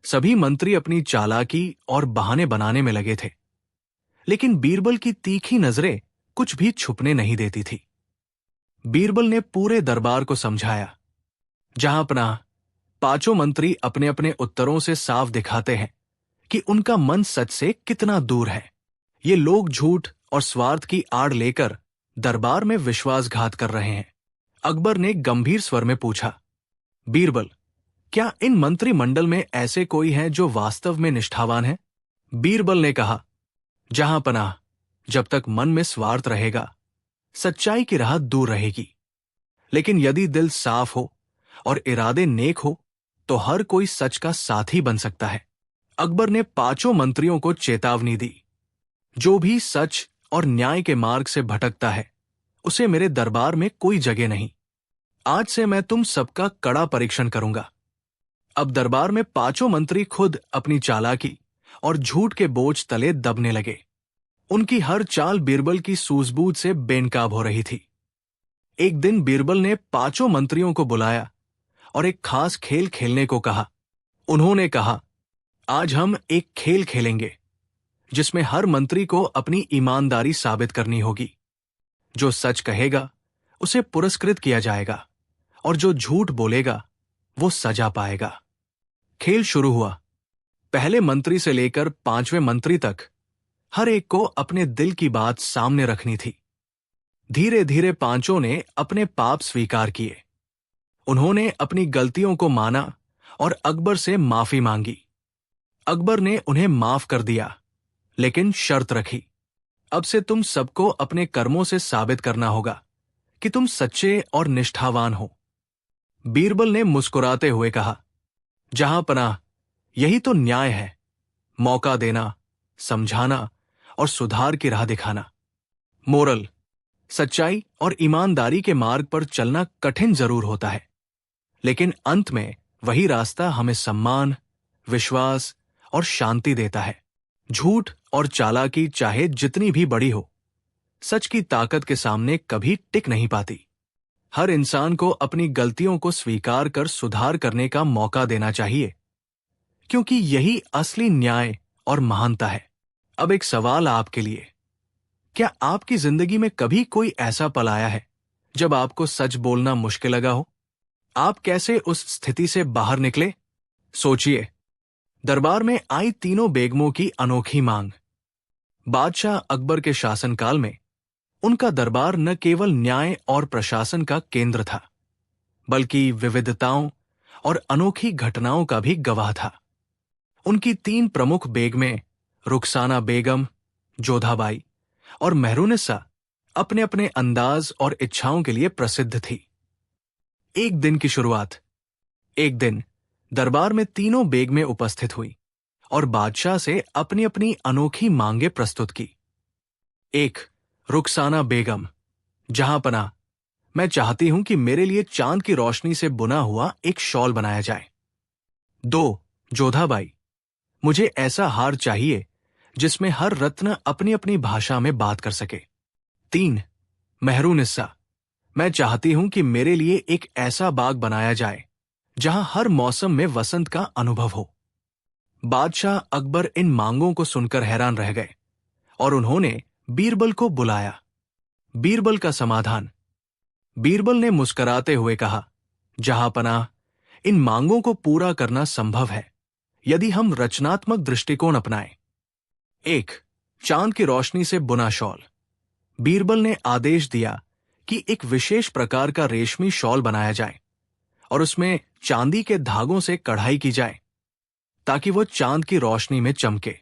सभी मंत्री अपनी चालाकी और बहाने बनाने में लगे थे, लेकिन बीरबल की तीखी नजरें कुछ भी छुपने नहीं देती थी। बीरबल ने पूरे दरबार को समझाया, जहां पनाह, पांचों मंत्री अपने अपने उत्तरों से साफ दिखाते हैं कि उनका मन सच से कितना दूर है। ये लोग झूठ और स्वार्थ की आड़ लेकर दरबार में विश्वासघात कर रहे हैं। अकबर ने गंभीर स्वर में पूछा, बीरबल, क्या इन मंत्रिमंडल में ऐसे कोई हैं जो वास्तव में निष्ठावान हैं? बीरबल ने कहा, जहां पनाह, जब तक मन में स्वार्थ रहेगा सच्चाई की राह दूर रहेगी, लेकिन यदि दिल साफ हो और इरादे नेक हो तो हर कोई सच का साथी बन सकता है। अकबर ने पांचों मंत्रियों को चेतावनी दी, जो भी सच और न्याय के मार्ग से भटकता है उसे मेरे दरबार में कोई जगह नहीं। आज से मैं तुम सबका कड़ा परीक्षण करूंगा। अब दरबार में पांचों मंत्री खुद अपनी चालाकी और झूठ के बोझ तले दबने लगे। उनकी हर चाल बीरबल की सूझबूझ से बेनकाब हो रही थी। एक दिन बीरबल ने पांचों मंत्रियों को बुलाया और एक खास खेल खेलने को कहा। उन्होंने कहा, आज हम एक खेल खेलेंगे जिसमें हर मंत्री को अपनी ईमानदारी साबित करनी होगी। जो सच कहेगा उसे पुरस्कृत किया जाएगा और जो झूठ बोलेगा वो सजा पाएगा। खेल शुरू हुआ। पहले मंत्री से लेकर पांचवें मंत्री तक हर एक को अपने दिल की बात सामने रखनी थी। धीरे धीरे पांचों ने अपने पाप स्वीकार किए। उन्होंने अपनी गलतियों को माना और अकबर से माफी मांगी। अकबर ने उन्हें माफ कर दिया, लेकिन शर्त रखी, अब से तुम सबको अपने कर्मों से साबित करना होगा कि तुम सच्चे और निष्ठावान हो। बीरबल ने मुस्कुराते हुए कहा, जहां पनाह, यही तो न्याय है। मौका देना, समझाना और सुधार की राह दिखाना। मोरल, सच्चाई और ईमानदारी के मार्ग पर चलना कठिन जरूर होता है, लेकिन अंत में वही रास्ता हमें सम्मान, विश्वास और शांति देता है। झूठ और चालाकी चाहे जितनी भी बड़ी हो, सच की ताकत के सामने कभी टिक नहीं पाती। हर इंसान को अपनी गलतियों को स्वीकार कर सुधार करने का मौका देना चाहिए, क्योंकि यही असली न्याय और महानता है। अब एक सवाल आपके लिए, क्या आपकी जिंदगी में कभी कोई ऐसा पल आया है जब आपको सच बोलना मुश्किल लगा हो? आप कैसे उस स्थिति से बाहर निकले? सोचिए। दरबार में आई तीनों बेगमों की अनोखी मांग। बादशाह अकबर के शासनकाल में उनका दरबार न केवल न्याय और प्रशासन का केंद्र था, बल्कि विविधताओं और अनोखी घटनाओं का भी गवाह था। उनकी तीन प्रमुख बेगमें रुखसाना बेगम, जोधाबाई और मेहरुनिसा अपने अपने अंदाज और इच्छाओं के लिए प्रसिद्ध थी। एक दिन की शुरुआत। एक दिन दरबार में तीनों बेगमें उपस्थित हुई और बादशाह से अपनी अपनी अनोखी मांगे प्रस्तुत की। एक, रुखसाना बेगम, जहां पनाह, मैं चाहती हूं कि मेरे लिए चांद की रोशनी से बुना हुआ एक शॉल बनाया जाए। 2, जोधाबाई, मुझे ऐसा हार चाहिए जिसमें हर रत्न अपनी अपनी भाषा में बात कर सके। 3, मेहरुनिसा, मैं चाहती हूं कि मेरे लिए एक ऐसा बाग बनाया जाए जहां हर मौसम में वसंत का अनुभव हो। बादशाह अकबर इन मांगों को सुनकर हैरान रह गए और उन्होंने बीरबल को बुलाया। बीरबल का समाधान। बीरबल ने मुस्कुराते हुए कहा, जहां पनाह, इन मांगों को पूरा करना संभव है यदि हम रचनात्मक दृष्टिकोण अपनाएं। 1, चांद की रोशनी से बुना शॉल। बीरबल ने आदेश दिया कि एक विशेष प्रकार का रेशमी शॉल बनाया जाए और उसमें चांदी के धागों से कढ़ाई की जाए ताकि वो चांद की रोशनी में चमके।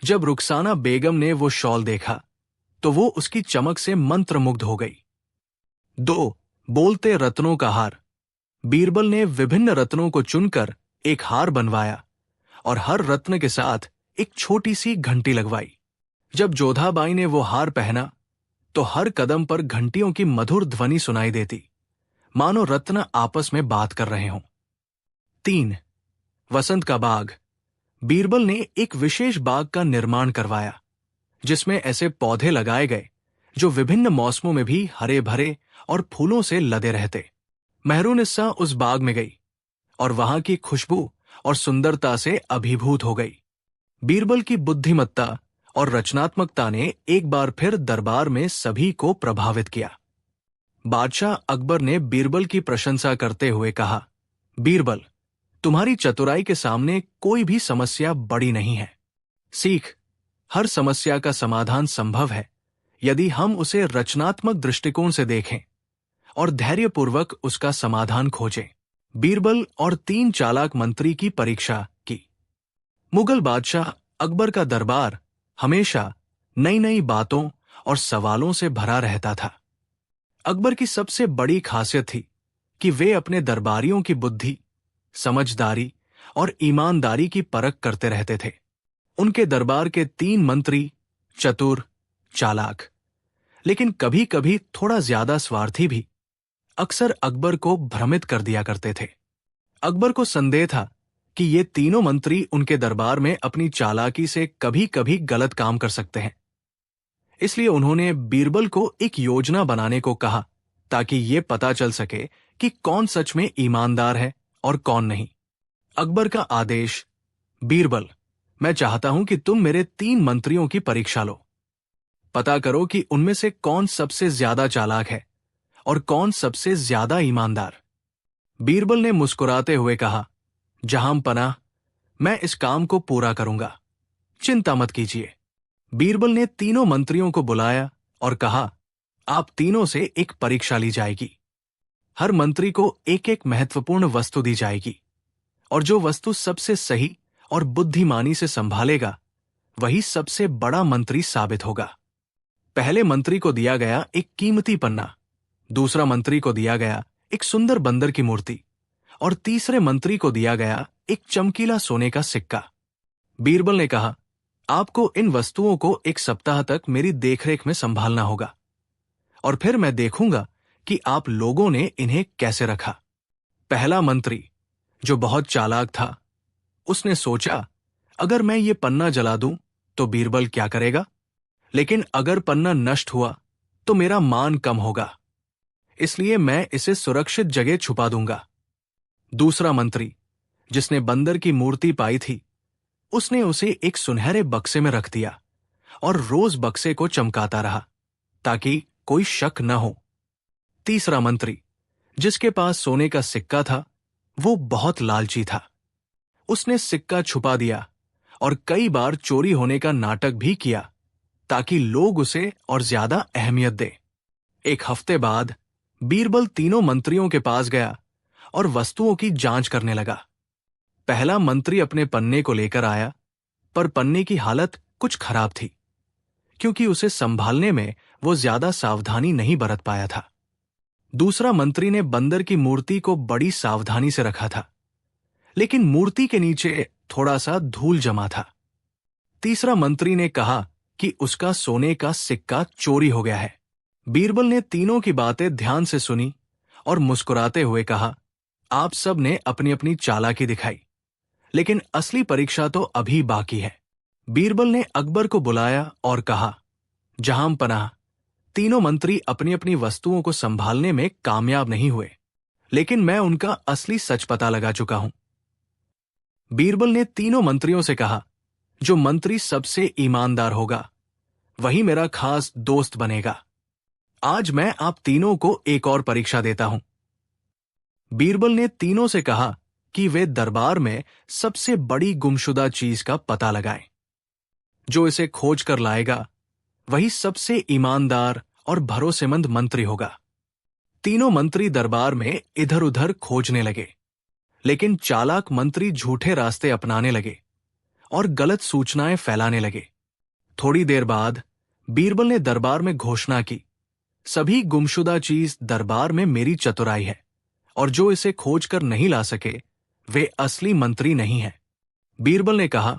जब रुखसाना बेगम ने वो शॉल देखा तो वो उसकी चमक से मंत्रमुग्ध हो गई। 2, बोलते रत्नों का हार। बीरबल ने विभिन्न रत्नों को चुनकर एक हार बनवाया और हर रत्न के साथ एक छोटी सी घंटी लगवाई। जब जोधाबाई ने वो हार पहना तो हर कदम पर घंटियों की मधुर ध्वनि सुनाई देती, मानो रत्न आपस में बात कर रहे हों। 3, वसंत का बाग। बीरबल ने एक विशेष बाग का निर्माण करवाया जिसमें ऐसे पौधे लगाए गए जो विभिन्न मौसमों में भी हरे भरे और फूलों से लदे रहते। मेहरुनिसा उस बाग में गई और वहां की खुशबू और सुंदरता से अभिभूत हो गई। बीरबल की बुद्धिमत्ता और रचनात्मकता ने एक बार फिर दरबार में सभी को प्रभावित किया। बादशाह अकबर ने बीरबल की प्रशंसा करते हुए कहा, बीरबल, तुम्हारी चतुराई के सामने कोई भी समस्या बड़ी नहीं है। सीख, हर समस्या का समाधान संभव है यदि हम उसे रचनात्मक दृष्टिकोण से देखें और धैर्यपूर्वक उसका समाधान खोजें। बीरबल और 3 चालाक मंत्री की परीक्षा की। मुगल बादशाह अकबर का दरबार हमेशा नई नई बातों और सवालों से भरा रहता था। अकबर की सबसे बड़ी खासियत थी कि वे अपने दरबारियों की बुद्धि, समझदारी और ईमानदारी की परख करते रहते थे। उनके दरबार के 3 मंत्री चतुर, चालाक, लेकिन कभी कभी थोड़ा ज्यादा स्वार्थी भी अक्सर अकबर को भ्रमित कर दिया करते थे। अकबर को संदेह था कि ये तीनों मंत्री उनके दरबार में अपनी चालाकी से कभी कभी गलत काम कर सकते हैं। इसलिए उन्होंने बीरबल को एक योजना बनाने को कहा ताकि ये पता चल सके कि कौन सच में ईमानदार है और कौन नहीं। अकबर का आदेश, बीरबल, मैं चाहता हूं कि तुम मेरे 3 मंत्रियों की परीक्षा लो। पता करो कि उनमें से कौन सबसे ज्यादा चालाक है और कौन सबसे ज्यादा ईमानदार। बीरबल ने मुस्कुराते हुए कहा, जहां पनाह, मैं इस काम को पूरा करूंगा, चिंता मत कीजिए। बीरबल ने तीनों मंत्रियों को बुलाया और कहा, आप तीनों से एक परीक्षा ली जाएगी। हर मंत्री को एक एक महत्वपूर्ण वस्तु दी जाएगी और जो वस्तु सबसे सही और बुद्धिमानी से संभालेगा वही सबसे बड़ा मंत्री साबित होगा। पहले मंत्री को दिया गया एक कीमती पन्ना, दूसरा मंत्री को दिया गया एक सुंदर बंदर की मूर्ति और तीसरे मंत्री को दिया गया एक चमकीला सोने का सिक्का। बीरबल ने कहा, आपको इन वस्तुओं को 1 सप्ताह तक मेरी देखरेख में संभालना होगा और फिर मैं देखूंगा कि आप लोगों ने इन्हें कैसे रखा। पहला मंत्री, जो बहुत चालाक था, उसने सोचा, अगर मैं ये पन्ना जला दूं तो बीरबल क्या करेगा, लेकिन अगर पन्ना नष्ट हुआ तो मेरा मान कम होगा, इसलिए मैं इसे सुरक्षित जगह छुपा दूंगा। दूसरा मंत्री, जिसने बंदर की मूर्ति पाई थी, उसने उसे एक सुनहरे बक्से में रख दिया और रोज बक्से को चमकाता रहा ताकि कोई शक न हो। तीसरा मंत्री, जिसके पास सोने का सिक्का था, वो बहुत लालची था। उसने सिक्का छुपा दिया और कई बार चोरी होने का नाटक भी किया ताकि लोग उसे और ज्यादा अहमियत दें। 1 हफ्ते बाद बीरबल तीनों मंत्रियों के पास गया और वस्तुओं की जांच करने लगा। पहला मंत्री अपने पन्ने को लेकर आया, पर पन्ने की हालत कुछ खराब थी क्योंकि उसे संभालने में वो ज्यादा सावधानी नहीं बरत पाया था। दूसरा मंत्री ने बंदर की मूर्ति को बड़ी सावधानी से रखा था, लेकिन मूर्ति के नीचे थोड़ा सा धूल जमा था। तीसरा मंत्री ने कहा कि उसका सोने का सिक्का चोरी हो गया है। बीरबल ने तीनों की बातें ध्यान से सुनी और मुस्कुराते हुए कहा, आप सब ने अपनी अपनी चालाकी दिखाई, लेकिन असली परीक्षा तो अभी बाकी है। बीरबल ने अकबर को बुलाया और कहा, जहां पनाह, तीनों मंत्री अपनी अपनी वस्तुओं को संभालने में कामयाब नहीं हुए, लेकिन मैं उनका असली सच पता लगा चुका हूं। बीरबल ने तीनों मंत्रियों से कहा, जो मंत्री सबसे ईमानदार होगा वही मेरा खास दोस्त बनेगा। आज मैं आप तीनों को एक और परीक्षा देता हूं। बीरबल ने तीनों से कहा कि वे दरबार में सबसे बड़ी गुमशुदा चीज का पता लगाएं। जो इसे खोज कर लाएगा वही सबसे ईमानदार और भरोसेमंद मंत्री होगा। तीनों मंत्री दरबार में इधर उधर खोजने लगे, लेकिन चालाक मंत्री झूठे रास्ते अपनाने लगे और गलत सूचनाएं फैलाने लगे। थोड़ी देर बाद बीरबल ने दरबार में घोषणा की, सभी गुमशुदा चीज दरबार में मेरी चतुराई है और जो इसे खोज कर नहीं ला सके वे असली मंत्री नहीं हैं। बीरबल ने कहा,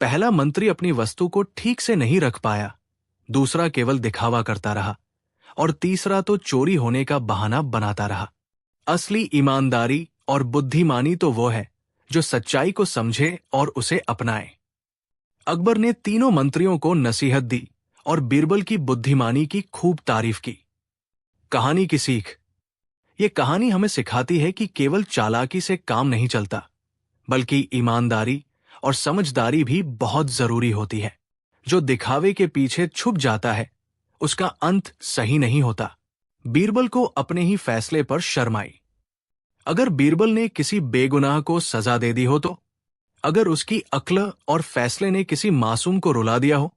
पहला मंत्री अपनी वस्तु को ठीक से नहीं रख पाया, दूसरा केवल दिखावा करता रहा और तीसरा तो चोरी होने का बहाना बनाता रहा। असली ईमानदारी और बुद्धिमानी तो वो है जो सच्चाई को समझे और उसे अपनाए। अकबर ने तीनों मंत्रियों को नसीहत दी और बीरबल की बुद्धिमानी की खूब तारीफ की। कहानी की सीख, ये कहानी हमें सिखाती है कि केवल चालाकी से काम नहीं चलता, बल्कि ईमानदारी और समझदारी भी बहुत जरूरी होती है। जो दिखावे के पीछे छुप जाता है उसका अंत सही नहीं होता। बीरबल को अपने ही फैसले पर शर्म आई। अगर बीरबल ने किसी बेगुनाह को सजा दे दी हो तो? अगर उसकी अक्ल और फैसले ने किसी मासूम को रुला दिया हो,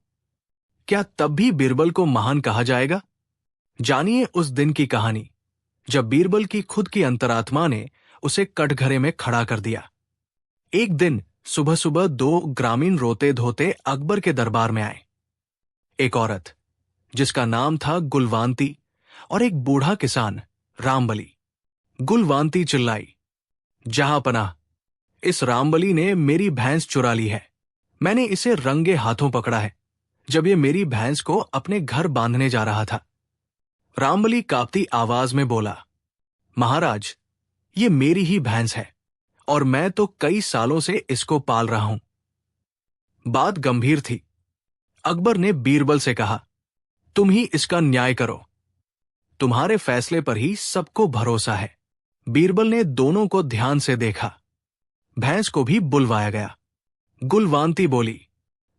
क्या तब भी बीरबल को महान कहा जाएगा? जानिए उस दिन की कहानी जब बीरबल की खुद की अंतरात्मा ने उसे कटघरे में खड़ा कर दिया। एक दिन सुबह सुबह दो ग्रामीण रोते धोते अकबर के दरबार में आए। एक औरत जिसका नाम था गुलवांती और एक बूढ़ा किसान रामबली। गुलवांती चिल्लाई, जहां पनाह, इस रामबली ने मेरी भैंस चुरा ली है। मैंने इसे रंगे हाथों पकड़ा है जब ये मेरी भैंस को अपने घर बांधने जा रहा था। रामबली कांपती आवाज में बोला, महाराज, ये मेरी ही भैंस है और मैं तो कई सालों से इसको पाल रहा हूं। बात गंभीर थी। अकबर ने बीरबल से कहा, तुम ही इसका न्याय करो, तुम्हारे फैसले पर ही सबको भरोसा है। बीरबल ने दोनों को ध्यान से देखा। भैंस को भी बुलवाया गया। गुलवांती बोली,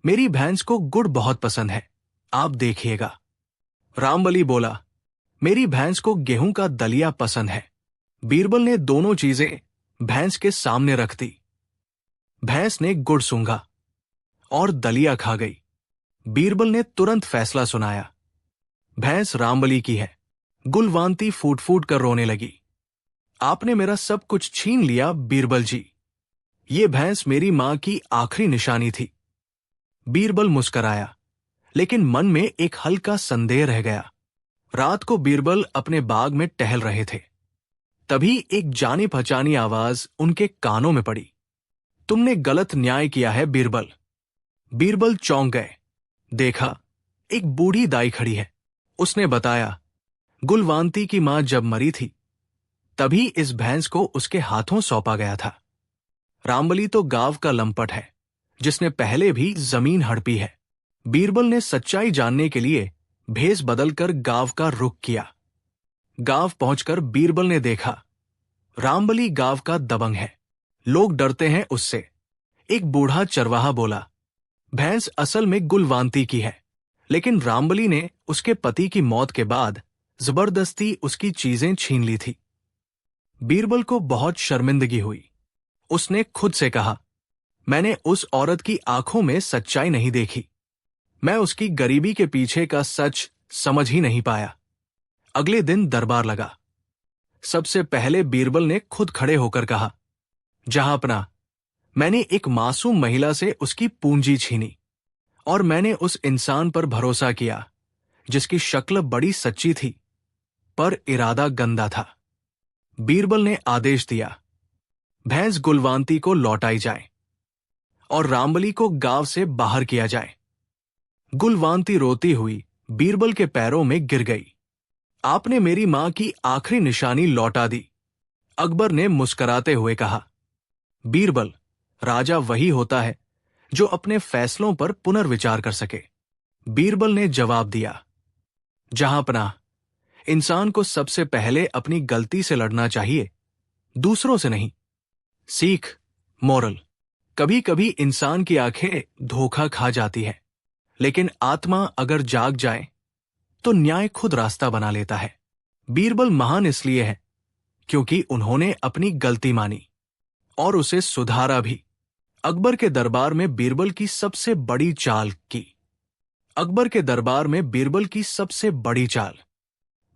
मेरी भैंस को गुड़ बहुत पसंद है, आप देखिएगा। रामबली बोला, मेरी भैंस को गेहूं का दलिया पसंद है। बीरबल ने दोनों चीजें भैंस के सामने रख दी। भैंस ने गुड़ सूंघा और दलिया खा गई। बीरबल ने तुरंत फैसला सुनाया, भैंस रामबली की है। गुलवांती फूट फूट कर रोने लगी। आपने मेरा सब कुछ छीन लिया बीरबल जी। ये भैंस मेरी मां की आखिरी निशानी थी। बीरबल मुस्कराया, लेकिन मन में एक हल्का संदेह रह गया। रात को बीरबल अपने बाग में टहल रहे थे। तभी एक जानी पहचानी आवाज उनके कानों में पड़ी, तुमने गलत न्याय किया है बीरबल। बीरबल चौंक गए। देखा, एक बूढ़ी दाई खड़ी है। उसने बताया, गुलवांती की मां जब मरी थी तभी इस भैंस को उसके हाथों सौंपा गया था। रामबली तो गांव का लंपट है जिसने पहले भी जमीन हड़पी है। बीरबल ने सच्चाई जानने के लिए भेष बदलकर गांव का रुख किया। गांव पहुंचकर बीरबल ने देखा, रामबली गांव का दबंग है, लोग डरते हैं उससे। एक बूढ़ा चरवाहा बोला, भैंस असल में गुलवांती की है, लेकिन रामबली ने उसके पति की मौत के बाद जबरदस्ती उसकी चीजें छीन ली थी। बीरबल को बहुत शर्मिंदगी हुई। उसने खुद से कहा, मैंने उस औरत की आंखों में सच्चाई नहीं देखी। मैं उसकी गरीबी के पीछे का सच समझ ही नहीं पाया। अगले दिन दरबार लगा। सबसे पहले बीरबल ने खुद खड़े होकर कहा, जहांपना, मैंने एक मासूम महिला से उसकी पूंजी छीनी और मैंने उस इंसान पर भरोसा किया जिसकी शक्ल बड़ी सच्ची थी पर इरादा गंदा था। बीरबल ने आदेश दिया, भैंस गुलवांती को लौटाई जाए और रामबली को गांव से बाहर किया जाए। गुलवांती रोती हुई बीरबल के पैरों में गिर गई। आपने मेरी मां की आखिरी निशानी लौटा दी। अकबर ने मुस्कुराते हुए कहा, बीरबल, राजा वही होता है जो अपने फैसलों पर पुनर्विचार कर सके। बीरबल ने जवाब दिया, जहांपनाह, इंसान को सबसे पहले अपनी गलती से लड़ना चाहिए, दूसरों से नहीं। सीख, मोरल, कभी कभी इंसान की आंखें धोखा खा जाती है, लेकिन आत्मा अगर जाग जाए तो न्याय खुद रास्ता बना लेता है। बीरबल महान इसलिए है क्योंकि उन्होंने अपनी गलती मानी और उसे सुधारा भी। अकबर के दरबार में बीरबल की सबसे बड़ी चाल की। अकबर के दरबार में बीरबल की सबसे बड़ी चाल।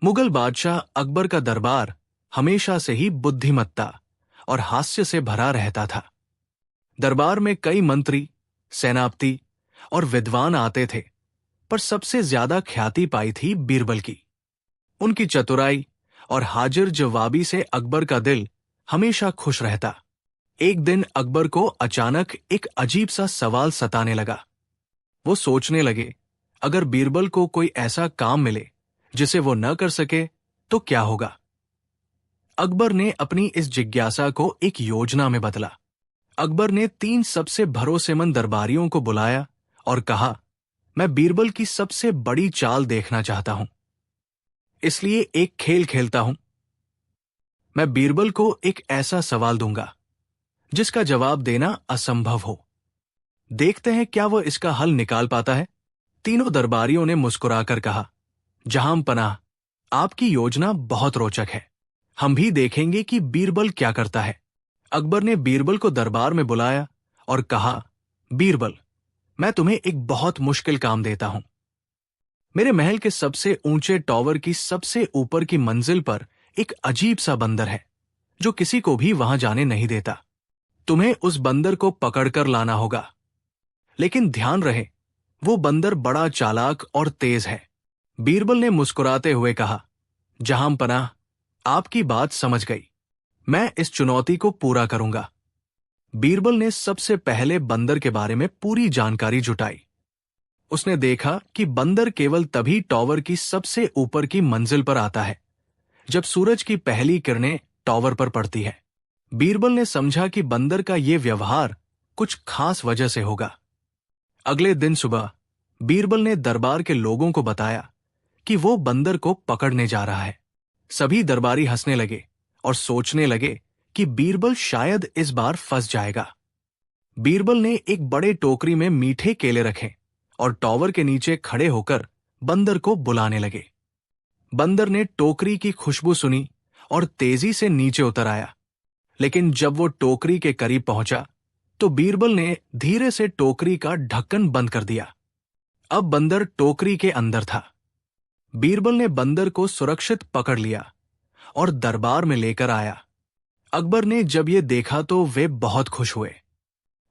मुगल बादशाह अकबर का दरबार हमेशा से ही बुद्धिमत्ता और हास्य से भरा रहता था। दरबार में कई मंत्री, सेनापति और विद्वान आते थे, पर सबसे ज्यादा ख्याति पाई थी बीरबल की। उनकी चतुराई और हाजिर जवाबी से अकबर का दिल हमेशा खुश रहता। एक दिन अकबर को अचानक एक अजीब सा सवाल सताने लगा। वो सोचने लगे, अगर बीरबल को कोई ऐसा काम मिले जिसे वो न कर सके तो क्या होगा। अकबर ने अपनी इस जिज्ञासा को एक योजना में बदला। अकबर ने 3 सबसे भरोसेमंद दरबारियों को बुलाया और कहा, मैं बीरबल की सबसे बड़ी चाल देखना चाहता हूं, इसलिए एक खेल खेलता हूं। मैं बीरबल को एक ऐसा सवाल दूंगा जिसका जवाब देना असंभव हो। देखते हैं क्या वह इसका हल निकाल पाता है। तीनों दरबारियों ने मुस्कुराकर कहा, जहां पनाह, आपकी योजना बहुत रोचक है। हम भी देखेंगे कि बीरबल क्या करता है। अकबर ने बीरबल को दरबार में बुलाया और कहा, बीरबल, मैं तुम्हें एक बहुत मुश्किल काम देता हूं। मेरे महल के सबसे ऊंचे टॉवर की सबसे ऊपर की मंजिल पर एक अजीब सा बंदर है जो किसी को भी वहां जाने नहीं देता। तुम्हें उस बंदर को पकड़कर लाना होगा, लेकिन ध्यान रहे वो बंदर बड़ा चालाक और तेज है। बीरबल ने मुस्कुराते हुए कहा, जहांपनाह, आपकी बात समझ गई। मैं इस चुनौती को पूरा करूंगा। बीरबल ने सबसे पहले बंदर के बारे में पूरी जानकारी जुटाई। उसने देखा कि बंदर केवल तभी टॉवर की सबसे ऊपर की मंजिल पर आता है जब सूरज की पहली किरणें टॉवर पर पड़ती है। बीरबल ने समझा कि बंदर का ये व्यवहार कुछ खास वजह से होगा। अगले दिन सुबह बीरबल ने दरबार के लोगों को बताया कि वो बंदर को पकड़ने जा रहा है। सभी दरबारी हंसने लगे और सोचने लगे कि बीरबल शायद इस बार फंस जाएगा। बीरबल ने एक बड़े टोकरी में मीठे केले रखे और टॉवर के नीचे खड़े होकर बंदर को बुलाने लगे। बंदर ने टोकरी की खुशबू सुनी और तेजी से नीचे उतर आया, लेकिन जब वो टोकरी के करीब पहुंचा तो बीरबल ने धीरे से टोकरी का ढक्कन बंद कर दिया। अब बंदर टोकरी के अंदर था। बीरबल ने बंदर को सुरक्षित पकड़ लिया और दरबार में लेकर आया। अकबर ने जब ये देखा तो वे बहुत खुश हुए।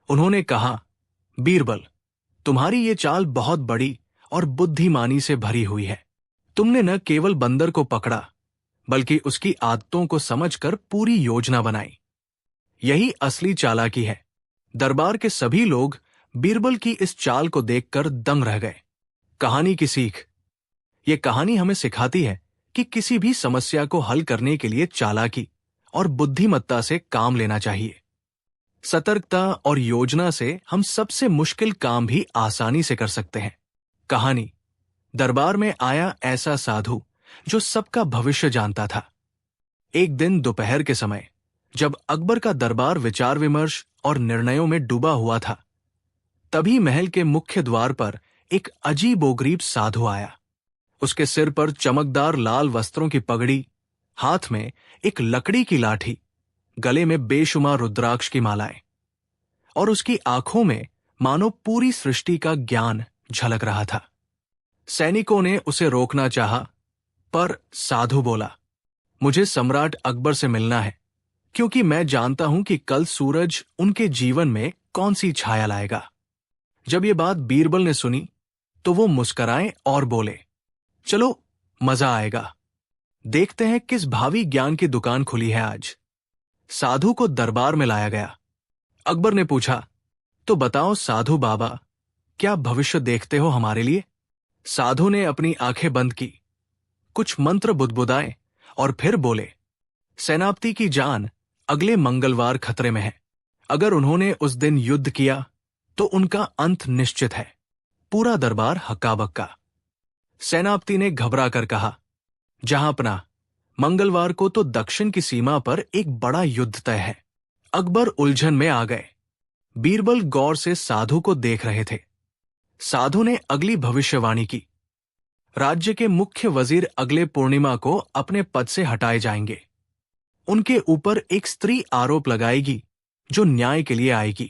उन्होंने कहा, बीरबल, तुम्हारी ये चाल बहुत बड़ी और बुद्धिमानी से भरी हुई है। तुमने न केवल बंदर को पकड़ा, बल्कि उसकी आदतों को समझकर पूरी योजना बनाई। यही असली चालाकी है। दरबार के सभी लोग बीरबल की इस चाल को देखकर दंग रह गए। कहानी की सीख। ये कहानी हमें सिखाती है कि किसी भी समस्या को हल करने के लिए चालाकी और बुद्धिमत्ता से काम लेना चाहिए। सतर्कता और योजना से हम सबसे मुश्किल काम भी आसानी से कर सकते हैं। कहानी। दरबार में आया ऐसा साधु जो सबका भविष्य जानता था। एक दिन दोपहर के समय जब अकबर का दरबार विचार विमर्श और निर्णयों में डूबा हुआ था, तभी महल के मुख्य द्वार पर एक अजीबोगरीब साधु आया। उसके सिर पर चमकदार लाल वस्त्रों की पगड़ी, हाथ में एक लकड़ी की लाठी, गले में बेशुमार रुद्राक्ष की मालाएं, और उसकी आंखों में मानो पूरी सृष्टि का ज्ञान झलक रहा था। सैनिकों ने उसे रोकना चाहा, पर साधु बोला, मुझे सम्राट अकबर से मिलना है, क्योंकि मैं जानता हूं कि कल सूरज उनके जीवन में कौन सी छाया लाएगा। जब ये बात बीरबल ने सुनी तो वो मुस्कराए और बोले, चलो, मजा आएगा। देखते हैं किस भावी ज्ञान की दुकान खुली है आज। साधु को दरबार में लाया गया। अकबर ने पूछा, तो बताओ साधु बाबा, क्या भविष्य देखते हो हमारे लिए? साधु ने अपनी आंखें बंद की, कुछ मंत्र बुदबुदाए और फिर बोले, सेनापति की जान अगले मंगलवार खतरे में है। अगर उन्होंने उस दिन युद्ध किया तो उनका अंत निश्चित है। पूरा दरबार हक्का बक्का। सेनापति ने घबरा कर कहा, जहांपनाह, मंगलवार को तो दक्षिण की सीमा पर एक बड़ा युद्ध तय है। अकबर उलझन में आ गए। बीरबल गौर से साधु को देख रहे थे। साधु ने अगली भविष्यवाणी की, राज्य के मुख्य वजीर अगले पूर्णिमा को अपने पद से हटाए जाएंगे। उनके ऊपर एक स्त्री आरोप लगाएगी जो न्याय के लिए आएगी।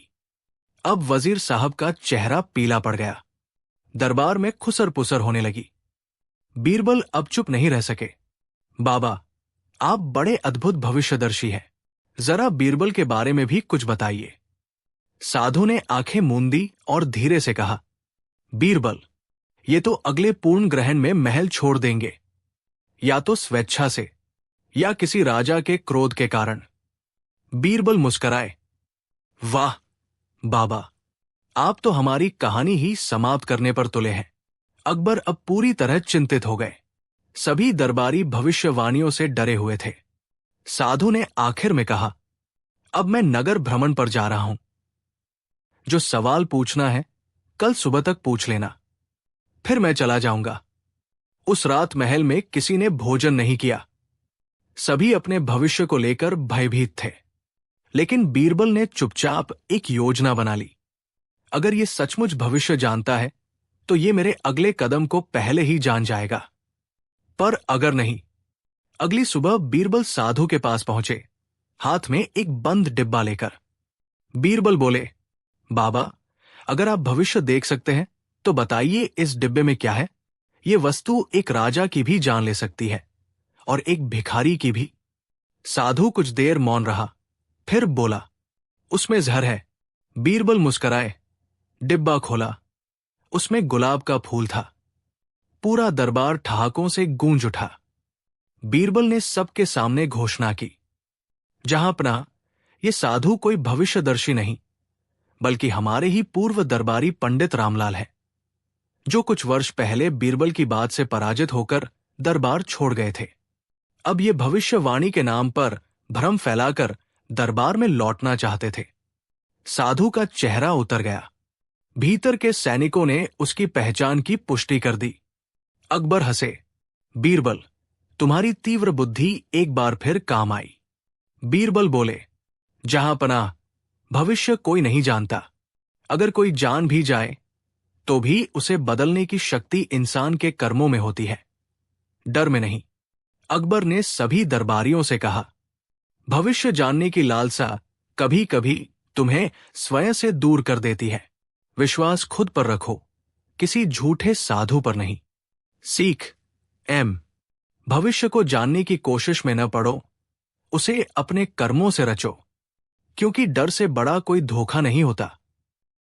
अब वजीर साहब का चेहरा पीला पड़ गया। दरबार में खुसर पुसर होने लगी। बीरबल अब चुप नहीं रह सके। बाबा, आप बड़े अद्भुत भविष्यदर्शी हैं। जरा बीरबल के बारे में भी कुछ बताइए। साधु ने आंखें मूंदी और धीरे से कहा, बीरबल, ये तो अगले पूर्ण ग्रहण में महल छोड़ देंगे, या तो स्वेच्छा से या किसी राजा के क्रोध के कारण। बीरबल मुस्कराए, वाह बाबा, आप तो हमारी कहानी ही समाप्त करने पर तुले हैं। अकबर अब पूरी तरह चिंतित हो गए। सभी दरबारी भविष्यवाणियों से डरे हुए थे। साधु ने आखिर में कहा, अब मैं नगर भ्रमण पर जा रहा हूं। जो सवाल पूछना है कल सुबह तक पूछ लेना, फिर मैं चला जाऊंगा। उस रात महल में किसी ने भोजन नहीं किया। सभी अपने भविष्य को लेकर भयभीत थे। लेकिन बीरबल ने चुपचाप एक योजना बना ली। अगर ये सचमुच भविष्य जानता है तो ये मेरे अगले कदम को पहले ही जान जाएगा। पर अगर नहीं, अगली सुबह बीरबल साधु के पास पहुंचे, हाथ में एक बंद डिब्बा लेकर। बीरबल बोले, बाबा, अगर आप भविष्य देख सकते हैं तो बताइए इस डिब्बे में क्या है। ये वस्तु एक राजा की भी जान ले सकती है और एक भिखारी की भी। साधु कुछ देर मौन रहा, फिर बोला, उसमें जहर है। बीरबल मुस्कराए, डिब्बा खोला। उसमें गुलाब का फूल था। पूरा दरबार ठहाकों से गूंज उठा। बीरबल ने सबके सामने घोषणा की, जहांपना, ये साधु कोई भविष्यदर्शी नहीं, बल्कि हमारे ही पूर्व दरबारी पंडित रामलाल है, जो कुछ वर्ष पहले बीरबल की बात से पराजित होकर दरबार छोड़ गए थे। अब ये भविष्यवाणी के नाम पर भ्रम फैलाकर दरबार में लौटना चाहते थे। साधु का चेहरा उतर गया। भीतर के सैनिकों ने उसकी पहचान की पुष्टि कर दी। अकबर हंसे, बीरबल, तुम्हारी तीव्र बुद्धि एक बार फिर काम आई। बीरबल बोले, जहांपनाह, भविष्य कोई नहीं जानता। अगर कोई जान भी जाए तो भी उसे बदलने की शक्ति इंसान के कर्मों में होती है, डर में नहीं। अकबर ने सभी दरबारियों से कहा, भविष्य जानने की लालसा कभी कभी तुम्हें स्वयं से दूर कर देती है। विश्वास खुद पर रखो, किसी झूठे साधु पर नहीं। सीख भविष्य को जानने की कोशिश में न पड़ो, उसे अपने कर्मों से रचो, क्योंकि डर से बड़ा कोई धोखा नहीं होता।